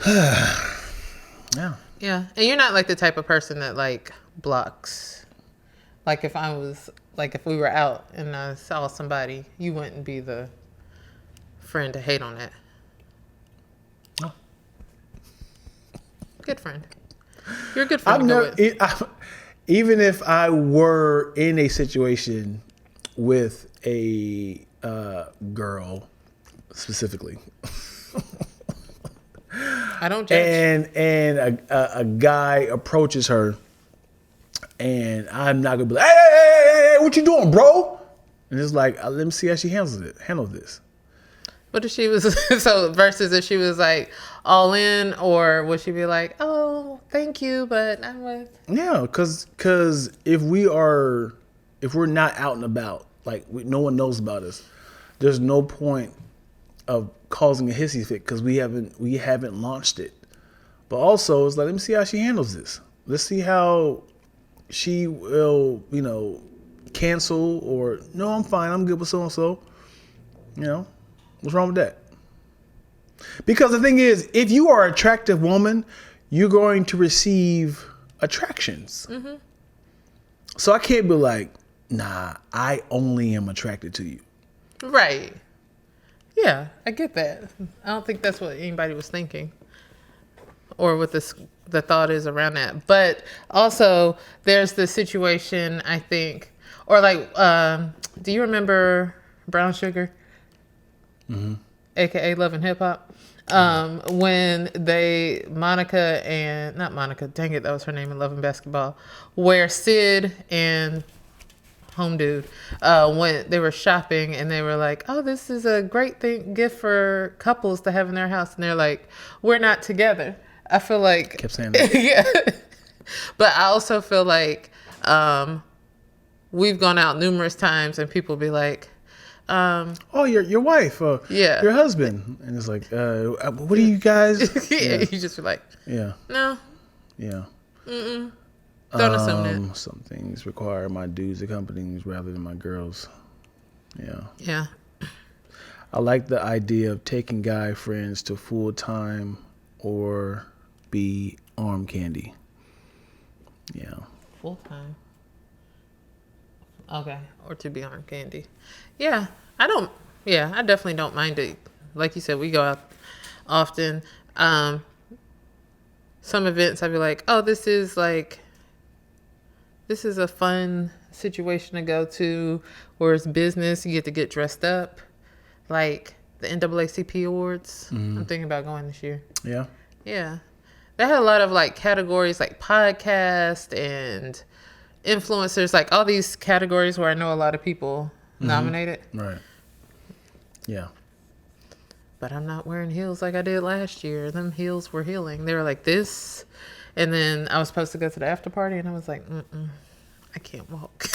Yeah. Yeah. And you're not like the type of person that like blocks. Like if we were out and I saw somebody, you wouldn't be the friend to hate on that. No. Good friend. You're a good friend. Even if I were in a situation with a girl specifically. I don't judge. And a guy approaches her, and I'm not gonna be like, hey, what you doing, bro? And it's like, let me see how she handle this. What if she was so versus if she was like all in, or would she be like, oh, thank you, but I'm with. Yeah, because if we're not out and about, like no one knows about us, there's no point of causing a hissy fit because we haven't launched it. But also, it's like, let me see how she handles this. Let's see how she will, cancel or no, I'm fine. I'm good with so and so. What's wrong with that? Because the thing is, if you are an attractive woman, you're going to receive attractions. Mm-hmm. So I can't be like, nah, I only am attracted to you. Right. Yeah, I get that. I don't think that's what anybody was thinking or what the thought is around that. But also, there's the situation, I think, or like, do you remember Brown Sugar? Mm-hmm. AKA Love and Hip Hop? When not Monica, dang it, that was her name in Love and Basketball, where Sid and Home Dude, when they were shopping and they were like, oh, this is a great gift for couples to have in their house. And they're like, we're not together. I feel like, kept saying that. Yeah. But I also feel like, we've gone out numerous times and people be like, oh, your wife, yeah, your husband, and it's like, what do you guys? Yeah, you just be like, yeah, no, yeah, don't assume that. Some things require my dudes accompanying rather than my girls. Yeah. I like the idea of taking guy friends to full time or be arm candy. Yeah, full time. Okay, or to be arm candy. Yeah, I definitely don't mind it. Like you said, we go out often. Some events I'd be like, oh, this is a fun situation to go to, where it's business, you get to get dressed up. Like the NAACP Awards. Mm-hmm. I'm thinking about going this year. Yeah. Yeah. They had a lot of like categories like podcast and influencers, like all these categories where I know a lot of people nominated. Right. Yeah. But I'm not wearing heels like I did last year. Them heels were healing. They were like this. And then I was supposed to go to the after party and I was like, I can't walk.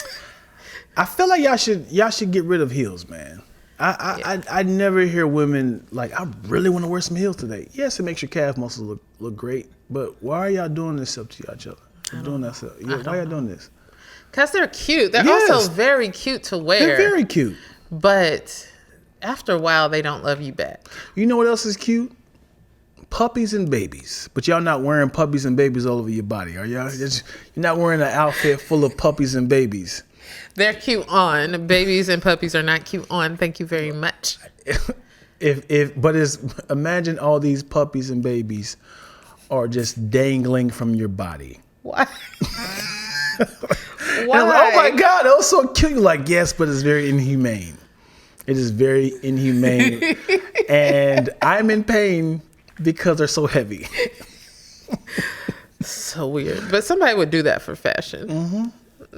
I feel like y'all should get rid of heels, man. I never hear women like, I really want to wear some heels today. Yes, it makes your calf muscles look great, but why are y'all doing this up to each other? Why y'all doing this? Because they're cute. They're also very cute to wear. They're very cute. But after a while, they don't love you back. You know what else is cute? Puppies and babies. But y'all not wearing puppies and babies all over your body, are y'all? You're not wearing an outfit full of puppies and babies. They're cute on. Babies and puppies are not cute on. Thank you very much. Imagine all these puppies and babies are just dangling from your body. Why? Why? Like, oh my God, that was so cute. You're like, yes, but it's very inhumane. It is very inhumane. And I'm in pain because they're so heavy. So weird. But somebody would do that for fashion. Mm-hmm.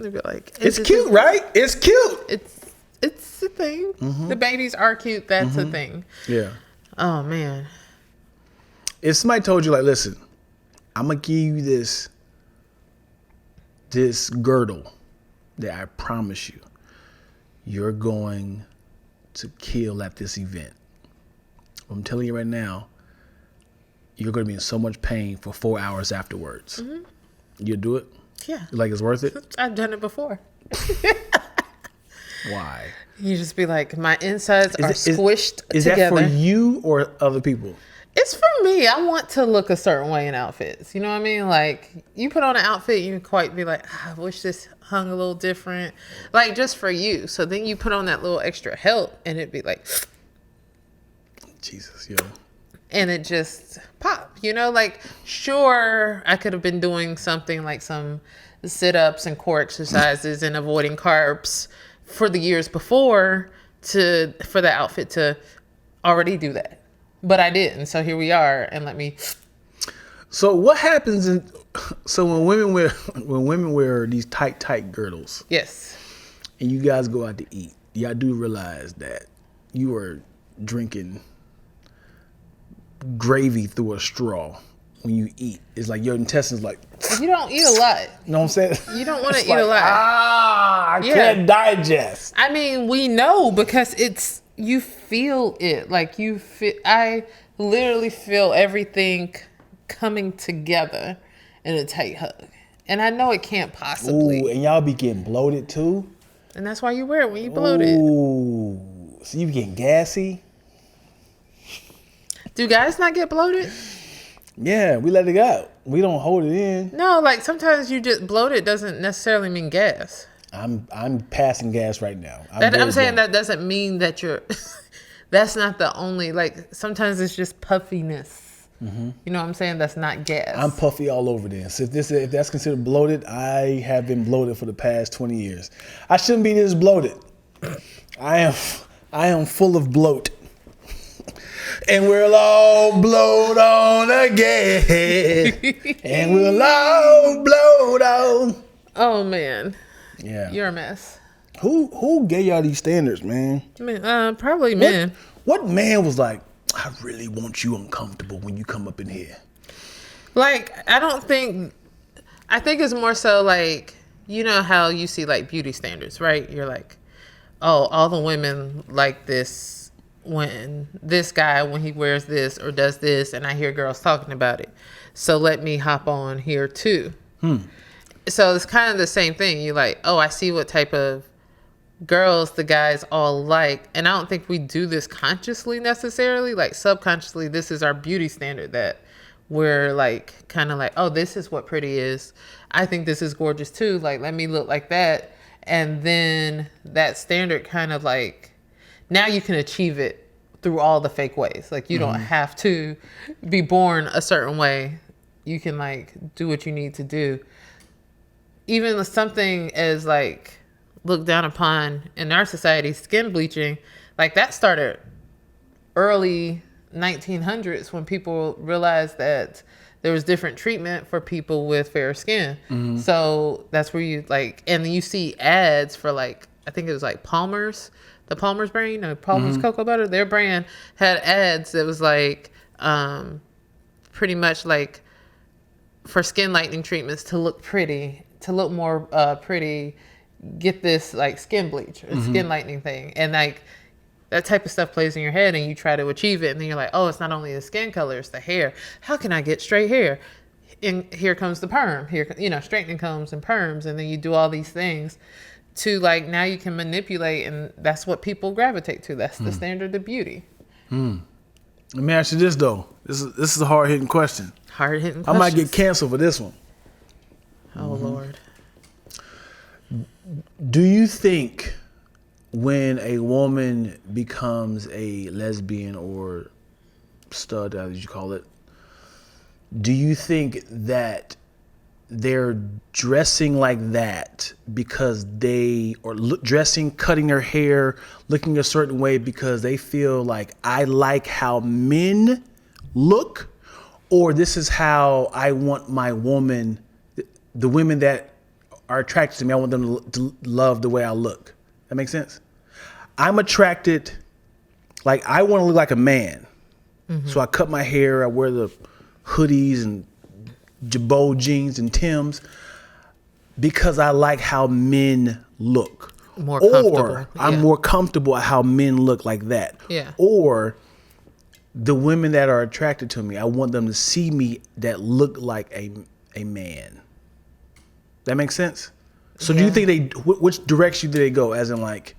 They'd be like, it's cute, right? It's cute. It's a thing. Mm-hmm. The babies are cute. That's a thing. Yeah. Oh, man. If somebody told you, like, listen, I'm going to give you this girdle that I promise you're going to kill at this event. I'm telling you right now, you're going to be in so much pain for 4 hours afterwards. Mm-hmm. You'll do it? Yeah. Like it's worth it? I've done it before. Why? You just be like, my insides are squished together. Is that for you or other people? It's for me. I want to look a certain way in outfits. You know what I mean? Like, you put on an outfit, you quite be like, I wish this hung a little different. Like, just for you. So then you put on that little extra help, and it'd be like, Jesus, yo. And it just pop, like, sure, I could have been doing something like some sit-ups and core exercises and avoiding carbs for the years before for the outfit to already do that. But I didn't. So here we are. And let me. So what happens when women wear these tight girdles? Yes. And you guys go out to eat, y'all do realize that you are drinking gravy through a straw when you eat. It's like your intestines like. You don't eat a lot. You know what I'm saying? You don't want to eat like, a lot. I can't digest. I mean, we know because you feel it. Like I literally feel everything coming together in a tight hug. And I know it can't possibly. Ooh, and y'all be getting bloated too? And that's why you wear it when you bloated. Ooh, so you be getting gassy? Do guys not get bloated? Yeah, we let it out. We don't hold it in. No, like sometimes you just bloated doesn't necessarily mean gas. I'm passing gas right now. I'm saying that doesn't mean that you're. That's not the only, like, sometimes it's just puffiness. Mm-hmm. You know what I'm saying? That's not gas. I'm puffy all over then. So if that's considered bloated, I have been bloated for the past 20 years. I shouldn't be this bloated. I am full of bloat. And we'll all bloat on again. And we'll all bloat on. Oh, man. Yeah. You're a mess. Who gave y'all these standards, man? Probably men. What man was like, I really want you uncomfortable when you come up in here? Like, I think it's more so like, you know how you see like beauty standards, right? You're like, oh, all the women like this when this guy, when he wears this or does this, and I hear girls talking about it. So let me hop on here too. So it's kind of the same thing. You're like, oh, I see what type of girls the guys all like, and I don't think we do this consciously necessarily. Like subconsciously, this is our beauty standard that we're like kind of like, oh, this is what pretty is. I think this is gorgeous too. Like, let me look like that. And then that standard kind of like, now you can achieve it through all the fake ways. Like you don't have to be born a certain way. You can like do what you need to do. Even something as like looked down upon in our society, skin bleaching, like that started early 1900s when people realized that there was different treatment for people with fair skin. So that's where you like, and then you see ads for like, I think it was like Palmer's, the Palmer's brand, Palmer's cocoa butter, their brand had ads that was like, pretty much like for skin lightening treatments to look pretty, to look more pretty, get this like skin bleach or skin lightening thing. And like that type of stuff plays in your head and you try to achieve it. And then you're like, oh, it's not only the skin color, it's the hair. How can I get straight hair? And here comes the perm. Here, straightening combs and perms. And then you do all these things to like, now you can manipulate, and that's what people gravitate to. That's the standard of beauty. Let me ask you this though. This is a hard hitting question. Hard hitting I might get canceled for this one. Oh Lord. Do you think when a woman becomes a lesbian or stud, as you call it, do you think that they're dressing like that because they, or dressing, cutting their hair, looking a certain way because they feel like I like how men look, or this is how I want my woman, the women that are attracted to me, I want them to love the way I look. That makes sense? I'm attracted, like I want to look like a man. So I cut my hair, I wear the hoodies and Jabot jeans and Timbs because I like how men look. More comfortable. Or I'm more comfortable at how men look like that. Yeah. Or the women that are attracted to me, I want them to see me that look like a man. That makes sense? So do you think which direction do they go? As in like,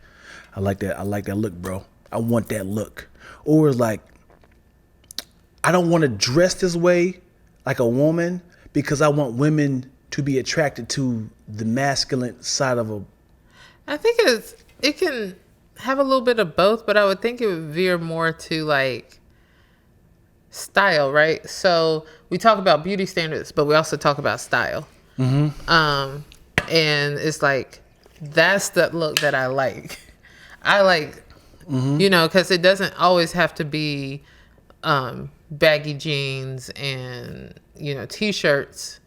I like that look, bro. I want that look. Or like, I don't want to dress this way like a woman because I want women to be attracted to the masculine side of a. I think it can have a little bit of both, but I would think it would veer more to like style, right? So we talk about beauty standards, but we also talk about style. And it's like, that's the look that I like. I like, because it doesn't always have to be baggy jeans and, T-shirts.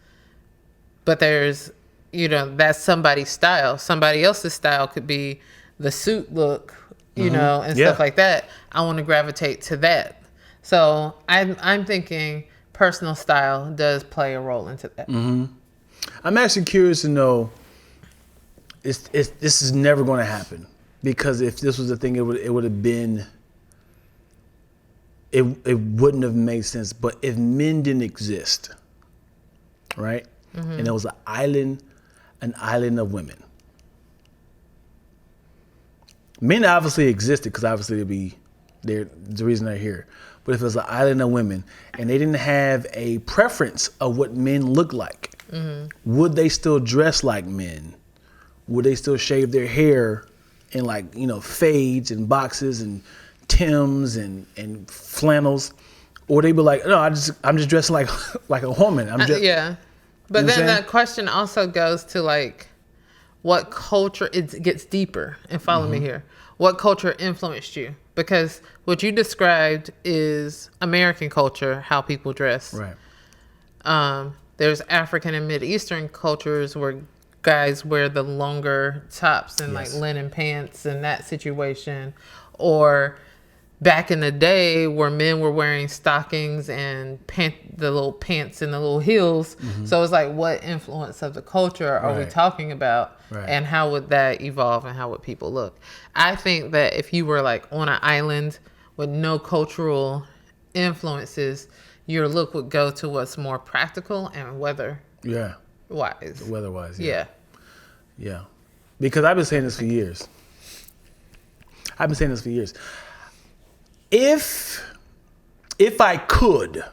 But there's, that's somebody's style. Somebody else's style could be the suit look, and stuff like that. I want to gravitate to that. So I'm thinking personal style does play a role into that. I'm actually curious to know. This is never going to happen, because if this was a thing, it would have been. It wouldn't have made sense. But if men didn't exist, right, and there was an island of women. Men obviously existed because obviously they're the reason they're here. But if it was an island of women and they didn't have a preference of what men look like, would they still dress like men? Would they still shave their hair in fades and boxes and Timbs and flannels? Or would they be like, no, I'm just dressing like a woman. Yeah. But You know then what I'm that question also goes to what culture, it gets deeper, and follow me here. What culture influenced you? Because what you described is American culture, how people dress. Right. There's African and Mideastern cultures where guys wear the longer tops and linen pants and that situation. Or back in the day where men were wearing stockings and the little pants and the little heels. So it's what influence of the culture are we talking about? Right. And how would that evolve, and how would people look? I think that if you were on an island with no cultural influences, your look would go to what's more practical and weather wise. Weather-wise, Yeah. Yeah. Because I've been saying this for years. If I could,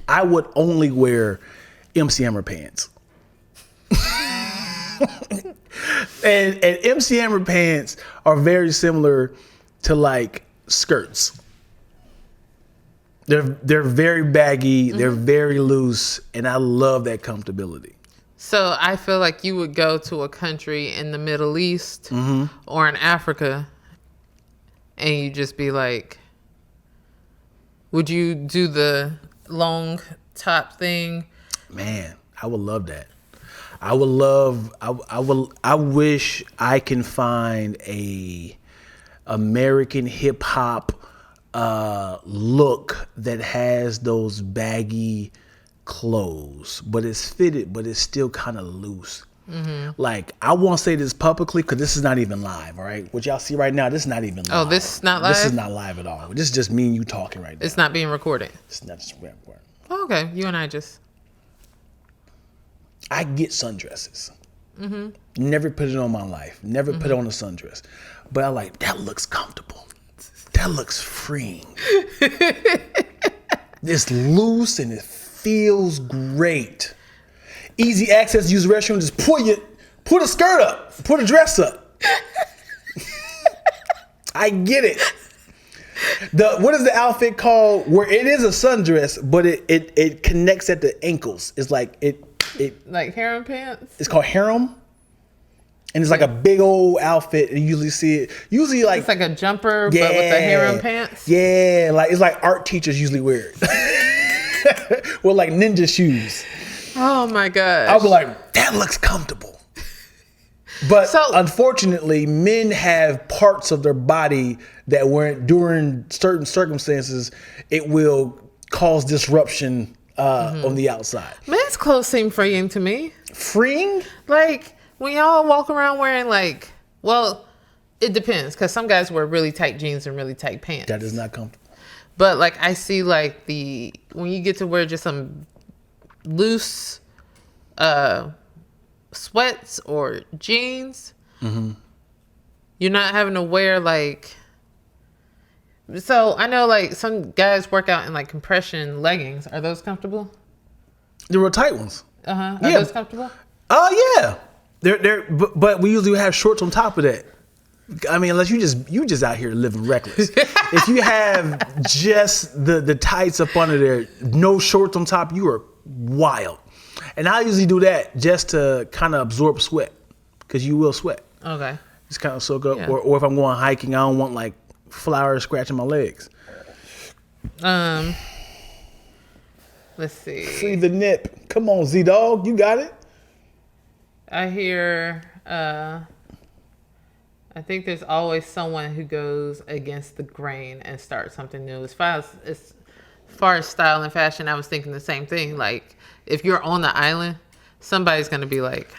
I would only wear MC Hammer pants. and MC Hammer pants are very similar to skirts. They're very baggy, they're very loose, and I love that comfortability. So I feel like you would go to a country in the Middle East or in Africa, and you just be like, would you do the long top thing? Man, I would love that. I wish I can find a American hip hop look that has those baggy clothes, but it's fitted, but it's still kind of loose. I won't say this publicly because this is not even live, all right? What y'all see right now, this is not even live. Oh, this is not live? This is not live at all. This is just me and you talking right now. It's not being recorded? It's not just recording. Oh, okay. You and I just... I get sundresses. Never put it on my life. Never put on a sundress. But I that looks comfortable. That looks freeing. It's loose and it feels great. Easy access, use the restroom, just pull the skirt up, pull the dress up. I get it. What is the outfit called where it is a sundress, but it connects at the ankles? It's like harem pants? It's called harem. And it's a big old outfit, and you usually see it. It's like a jumper, but with the harem pants? Yeah, it's like art teachers usually wear it. With ninja shoes. Oh my gosh. I'll be like, that looks comfortable. But unfortunately, men have parts of their body that during certain circumstances, it will cause disruption on the outside. Men's clothes seem freeing to me. Freeing? When y'all walk around wearing it depends, because some guys wear really tight jeans and really tight pants. That is not comfortable. But I see when you get to wear just some loose sweats or jeans, you're not having to wear so I know some guys work out in compression leggings. Are those comfortable? The real tight ones. Are those comfortable? Yeah. But we usually have shorts on top of that. I mean, unless you just out here living reckless. If you have just the tights up under there, no shorts on top, you are wild. And I usually do that just to kind of absorb sweat, because you will sweat. Okay. Just kind of soak up. Yeah. Or if I'm going hiking, I don't want flowers scratching my legs. Let's see. Free the nip. Come on, Z-Dog. You got it. I hear, I think there's always someone who goes against the grain and starts something new. As far far as style and fashion, I was thinking the same thing. Like, if you're on the island, somebody's going to be like,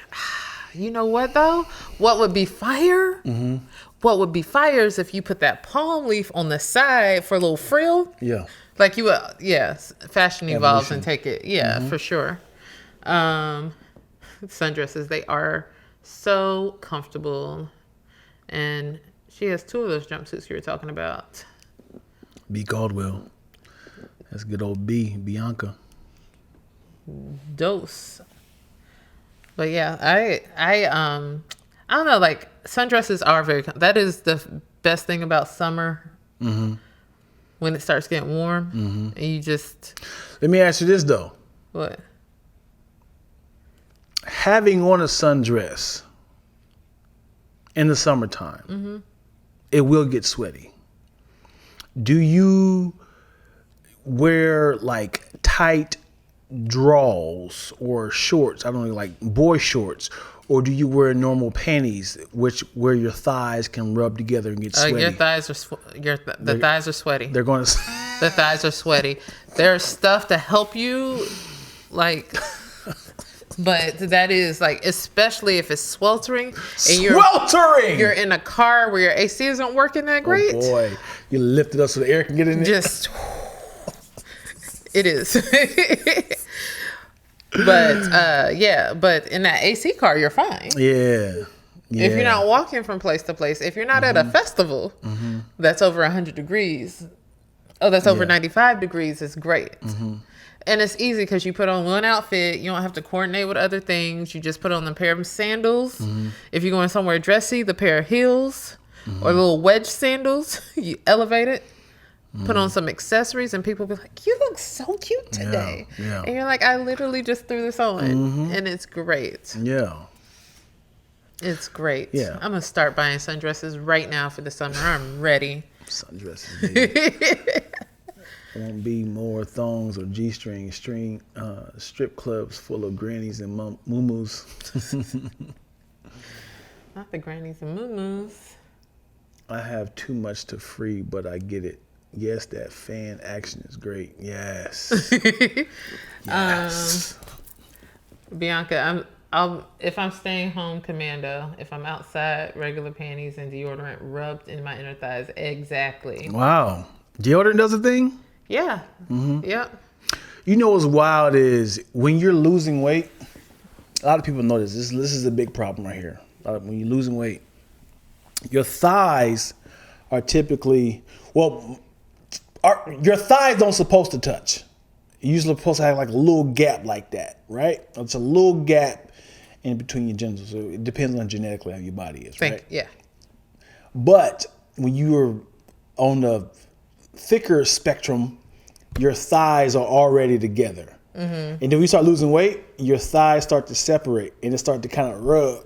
you know what, though? What would be fire? Mm-hmm. What would be fire is if you put that palm leaf on the side for a little frill. Yeah. Like you, fashion evolves and take it. Yeah, for sure. Sundresses, they are so comfortable. And she has 2 of those jumpsuits you were talking about. B. Caldwell. That's good old B. Bianca. Dose. But yeah, I don't know, like sundresses are that is the best thing about summer. Mm-hmm. When it starts getting warm, and you just... Let me ask you this, though. What? Having on a sundress in the summertime, it will get sweaty. Do you wear, like, tight drawers or shorts? I don't know, like boy shorts. Or do you wear normal panties, where your thighs can rub together and get sweaty? Your thighs are thighs are sweaty. They're going to. The thighs are sweaty. There's stuff to help you, like, but that is like, especially if it's sweltering. And you're in a car where your AC isn't working that great. Oh boy, you lift it up so the air can get in there. Just, it is. But but in that AC car, you're fine. Yeah. If you're not walking from place to place, if you're not at a festival that's over 100 degrees, that's over 95 degrees, it's great. And it's easy because you put on one outfit. You don't have to coordinate with other things. You just put on the pair of sandals. If you're going somewhere dressy, the pair of heels or little wedge sandals, you elevate it. Put on some accessories and people be like, you look so cute today. Yeah. And you're like, I literally just threw this on and it's great. Yeah. It's great. Yeah. I'm going to start buying sundresses right now for the summer. I'm ready. Sundresses, baby. Won't be more thongs or G-string strip clubs full of grannies and moo-moos. Not the grannies and moo-moos. I have too much to free, but I get it. Yes, that fan action is great. Yes. Yes. Bianca, if I'm staying home commando, if I'm outside, regular panties and deodorant rubbed in my inner thighs. Exactly. Wow. Deodorant does a thing? Yeah. Yep. You know what's wild is when you're losing weight, a lot of people know this. This is a big problem right here. When you're losing weight, your thighs are typically, your thighs don't supposed to touch. You're supposed to have like a little gap like that, right? It's a little gap in between your genitals. So it depends on genetically how your body is, right? Yeah. But when you're on the thicker spectrum, your thighs are already together. And then when you start losing weight, your thighs start to separate and it start to kind of rub.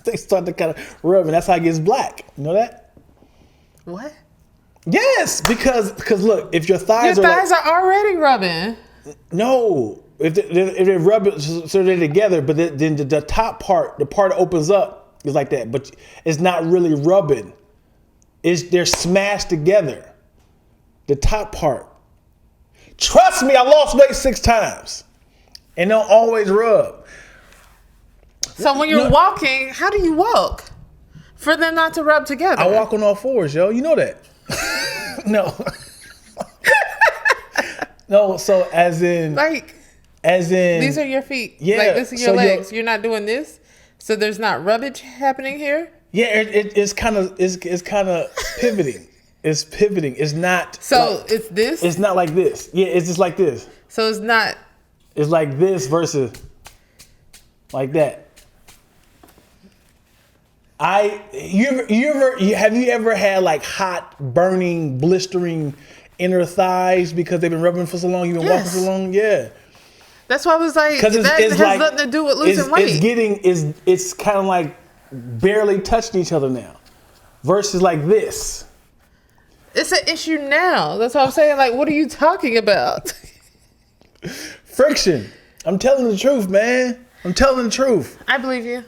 They start to kind of rub, and that's how it gets black. You know that? What? Yes, because look, if your thighs are already rubbing. No, if they rub it so they're together, but then the top part, the part that opens up is like that, but it's not really rubbing. They're smashed together. The top part. Trust me, I lost weight 6 times, and don't always rub. So when you're walking, how do you walk for them not to rub together? I walk on all fours, yo. You know that. No. No, so as in these are your feet. Yeah. Like this is your legs. You're not doing this. So there's not rubbage happening here? Yeah, it's kind of pivoting. It's pivoting. It's not it's this? It's not like this. Yeah, it's just like this. So it's not. It's like this versus like that. Have you ever had like hot, burning, blistering inner thighs because they've been rubbing for so long, you've been walking so long? Yeah. That's why I was like, that has like, nothing to do with losing weight. It's kind of like barely touching each other now versus like this. It's an issue now. That's what I'm saying. Like, what are you talking about? Friction. I'm telling the truth, man. I'm telling the truth. I believe you.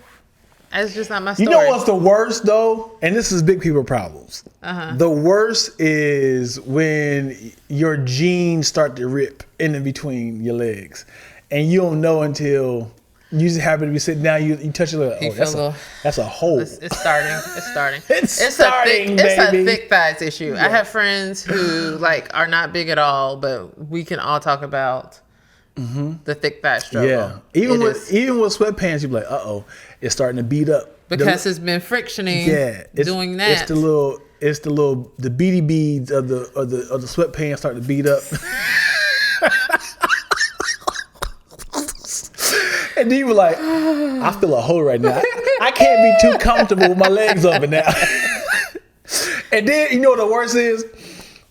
It's just not my story. You know what's the worst though? And this is big people problems. The worst is when your jeans start to rip in between your legs, and you don't know until you just happen to be sitting down. You touch your leg. Oh, that's a hole. It's starting. It's starting. It's starting, baby. It's a thick thighs issue. Yeah. I have friends who like are not big at all, but we can all talk about the thick thigh struggle. Yeah, even with sweatpants, you're like, it's starting to beat up because it's been frictioning. Yeah, doing that. It's the beady beads of the sweatpants starting to beat up. And then you were like, I feel a hole right now. I can't be too comfortable with my legs open now. And then you know what the worst is?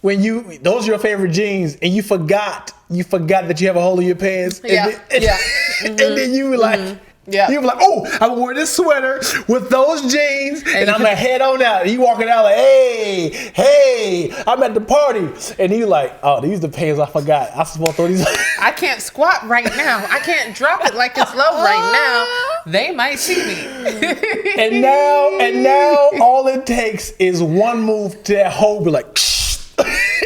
When those are your favorite jeans and you forgot that you have a hole in your pants. Yeah. And then you were like, you were like, oh, I wore this sweater with those jeans and I'm gonna head on out. And you walking out like, hey, I'm at the party. And you like, oh, these are the pants I forgot. I supposed to throw these. I can't squat right now. I can't drop it like it's low right now. They might see me. and now all it takes is one move to that hole, be like,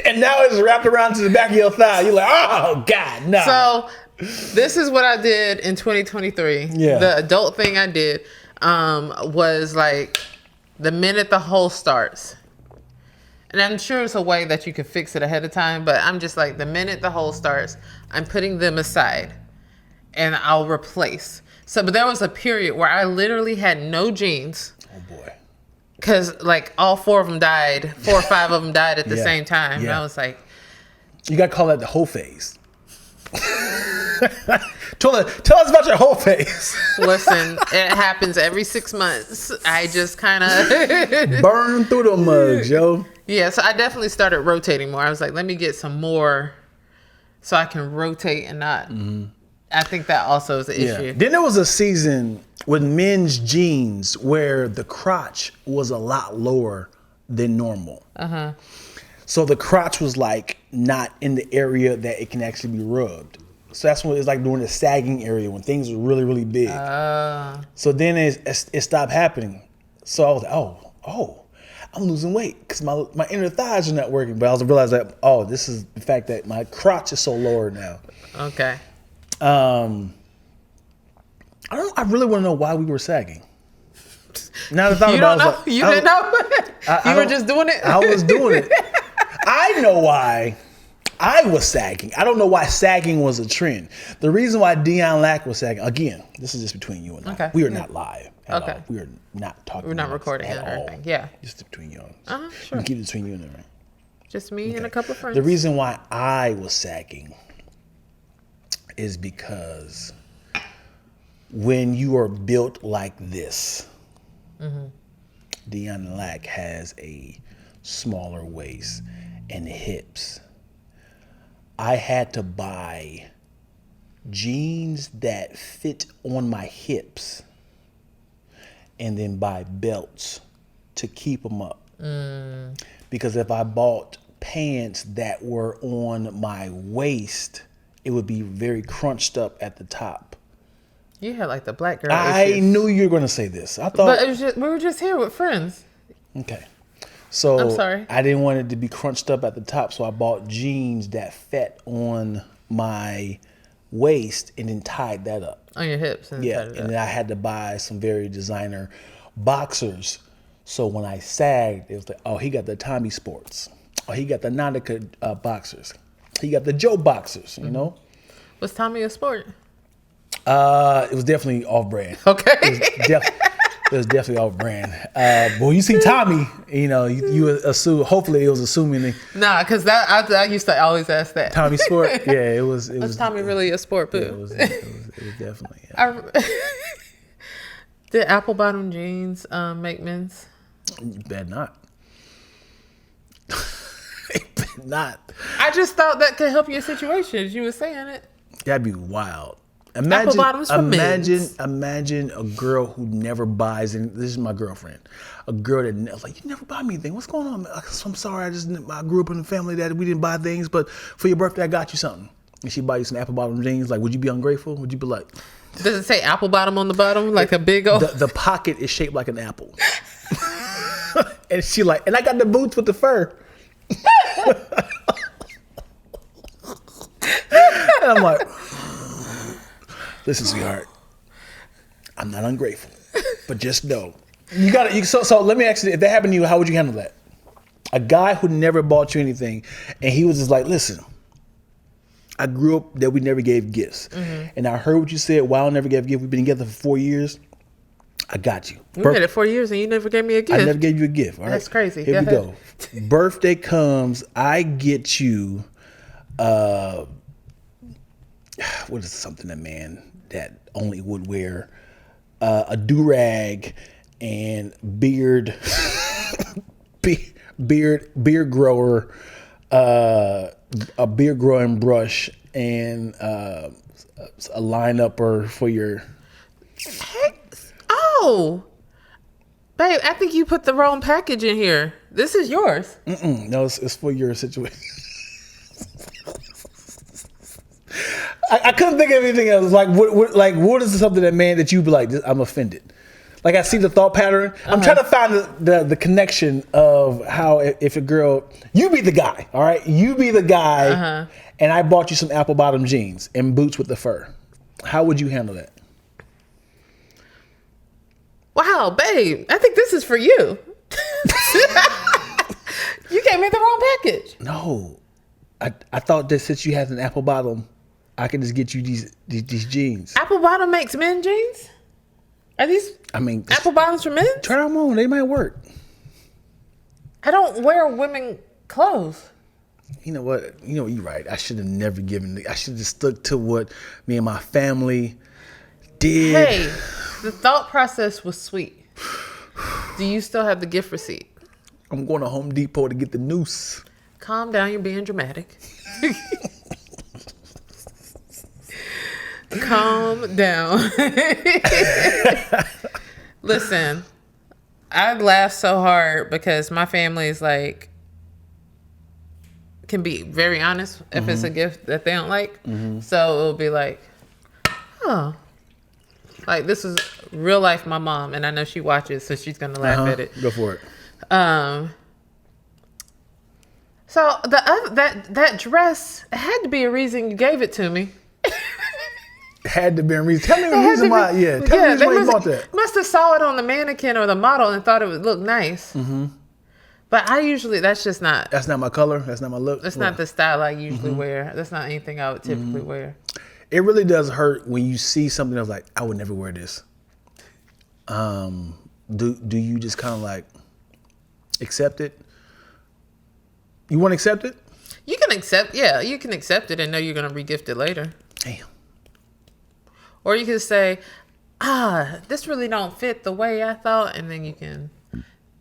and now it's wrapped around to the back of your thigh. You're like, oh God, no. So this is what I did in 2023. Yeah. The adult thing I did was like the minute the hole starts. And I'm sure it's a way that you can fix it ahead of time, but I'm just like, the minute the hole starts, I'm putting them aside and I'll replace. So, but there was a period where I literally had no jeans. Oh boy. Because like all 4 of them died, 4 or 5 of them died at the same time. Yeah. And I was like, you got to call that the whole phase. Tell us about your whole phase. Listen, it happens every 6 months. I just kind of burn through the mugs, yo. Yeah, so I definitely started rotating more. I was like, let me get some more so I can rotate and not. I think that also is an issue. Then there was a season with men's jeans where the crotch was a lot lower than normal. So the crotch was like not in the area that it can actually be rubbed. So that's when it's like during the sagging area when things are really, really big. So then it stopped happening. So I was like, oh, I'm losing weight because my inner thighs are not working. But I also realized that, this is the fact that my crotch is so lower now. Okay. I really want to know why we were sagging. Now that I thought about it, I was like, you didn't know? You were just doing it? I was doing it. I know why I was sagging. I don't know why sagging was a trend. The reason why Deion Lack was sagging, again, this is just between you and I. We are not live at all. We are not talking. We're not recording it or anything. Yeah. Just between you and us. Sure. We keep it between you and I. Just me and a couple of friends. The reason why I was sagging is because when you are built like this, Deion Lack has a smaller waist and hips. I had to buy jeans that fit on my hips and then buy belts to keep them up. Because if I bought pants that were on my waist, it would be very crunched up at the top. You had like the black girl I knew you were going to say this. I thought, but it was just, we were just here with friends. Okay. So I'm sorry. I didn't want it to be crunched up at the top, so I bought jeans that fit on my waist and then tied that up. On your hips. And and then I had to buy some very designer boxers. So when I sagged, it was like, oh, he got the Tommy Sports. Oh, he got the Nautica boxers. He got the Joe boxers, you know? Was Tommy a sport? It was definitely off-brand. Okay. It was definitely off-brand. But when you see Tommy, you assume, hopefully it was assuming. Nah, because I used to always ask that. Tommy Sport? Yeah, it was. Was Tommy really a sport boot? Yeah, it was definitely. Yeah. Did apple bottom jeans make men's? You bet not. It bet not. I just thought that could help your situation as you were saying it. That'd be wild. Apple bottoms for men's. Imagine a girl who never buys, and this is my girlfriend, a girl that like, you never buy me anything. What's going on? I'm sorry, I grew up in a family that we didn't buy things, but for your birthday I got you something. And she buy you some apple bottom jeans. Like, would you be ungrateful? Would you be like, Does it say apple bottom on the bottom, like a big old? The pocket is shaped like an apple. And she like, and I got the boots with the fur. And I'm like, listen, sweetheart, I'm not ungrateful, but just know you got to. So let me ask you: if that happened to you, how would you handle that? A guy who never bought you anything, and he was just like, listen, I grew up that we never gave gifts, and I heard what you said. Wow, never gave a gift. We've been together for 4 years. I got you. We been at 4 years and you never gave me a gift. I never gave you a gift. All right? That's crazy. Here we go. Birthday comes. I get you. What is something a man that only would wear? A do-rag and beard grower, a beard growing brush, and a line-upper for your. Oh, babe, I think you put the wrong package in here. This is yours. No, it's for your situation. I couldn't think of anything else. Like what is something that you'd be like, I'm offended. Like I see the thought pattern. I'm trying to find the connection of how if a girl, you be the guy, all right? You be the guy, and I bought you some apple bottom jeans and boots with the fur. How would you handle that? Wow, babe, I think this is for you. You gave me the wrong package. No, I thought that since you had an apple bottom, I could just get you these jeans. Apple bottom makes men jeans? Are these apple bottoms for men? Try them on. They might work. I don't wear women clothes. You know what? You're right. I should have never I should have stuck to what me and my family did. Hey, the thought process was sweet. Do you still have the gift receipt? I'm going to Home Depot to get the noose. Calm down. You're being dramatic. Calm down. Listen, I laugh so hard because my family is like, can be very honest if it's a gift that they don't like. So it'll be like, oh, like this is real life my mom, and I know she watches, so she's gonna laugh at it. Go for it. So that dress, it had to be a reason you gave it to me. Had to be a reason. Tell me the reason why. Yeah, tell me the reason why you bought that. Must have saw it on the mannequin or the model and thought it would look nice. But I usually, that's just not. That's not my color. That's not my look. That's not the style I usually wear. That's not anything I would typically wear. It really does hurt when you see something that's like, I would never wear this. Do you just kind of like accept it? You want to accept it? You can accept, you can accept it and know you're going to regift it later. Damn. Or you can say, this really don't fit the way I thought, and then you can,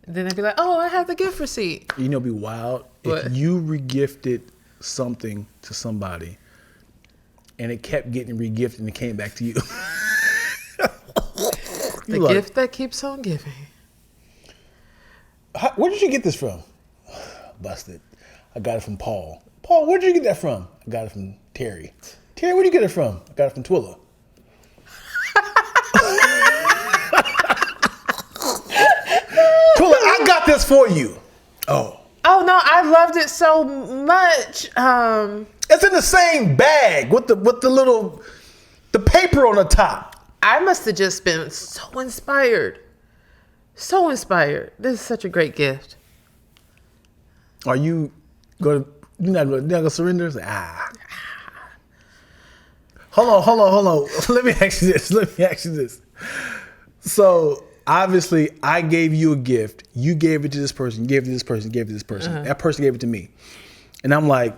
then they'd be like, oh, I have the gift receipt. You know, it'd be wild What? if you regifted something to somebody, and it kept getting regifted and it came back to you. The gift that keeps on giving. Where did you get this from? Busted. I got it from Paul. Paul, where did you get that from? I got it from Terry. Terry, where did you get it from? I got it from Twilla. Twilla, I got this for you. Oh no, I loved it so much. It's in the same bag with the paper on the top. I must have just been so inspired. So inspired. This is such a great gift. Are you going to, you're not going to surrender? Say, Hold on. Let me ask you this. So obviously I gave you a gift. You gave it to this person, gave it to this person, gave it to this person. That person gave it to me. And I'm like,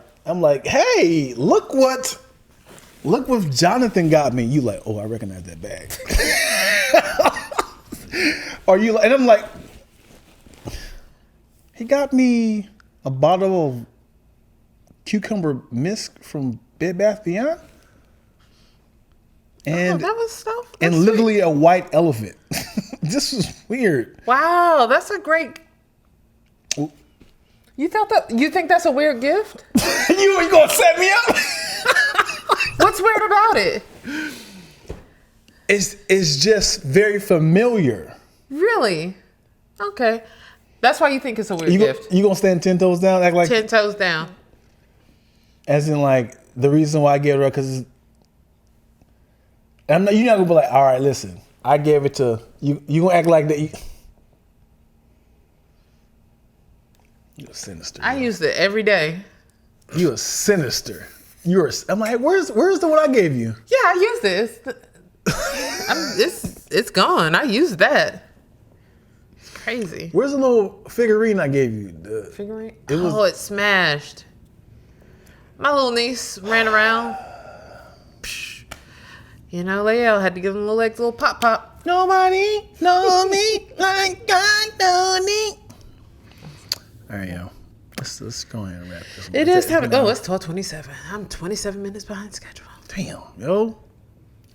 hey, look what Jonathan got me. You like, oh, I recognize that bag. Are you? And I'm like, he got me a bottle of cucumber mist from Bed Bath Beyond, and that was stuff. And literally a white elephant. This was weird. Wow, that's a great. You think that's a weird gift? You gonna set me up? What's weird about it? It's just very familiar. Really? Okay. That's why you think it's a weird gift. You gonna stand 10 toes down? Act like 10 toes down. As in, like, the reason why I gave it her, because you're not gonna be like, all right, listen, I gave it to you. You gonna act like that? You're sinister. I use it every day. You're sinister. I'm like, where's the one I gave you? Yeah, I use this. It's gone. I use that. It's crazy. Where's the little figurine I gave you? Figurine? It smashed. My little niece ran around. You know, Lael had to give him a little pop. Nobody know me like I know me. All right, yo. Let's go ahead and wrap this one. It is time to go. It's 12:27. I'm 27 minutes behind schedule. Damn, yo.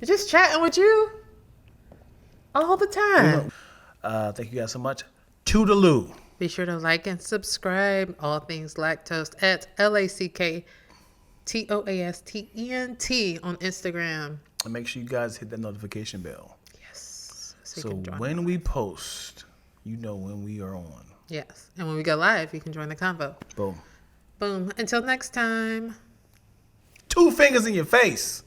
Just chatting with you all the time. Thank you guys so much. Toodaloo. Be sure to like and subscribe. All things Lacktoast at LackToastent on Instagram. And make sure you guys hit that notification bell. Yes. So when we post, you know when we are on. Yes. And when we go live, you can join the convo. Boom. Boom. Until next time. 2 fingers in your face.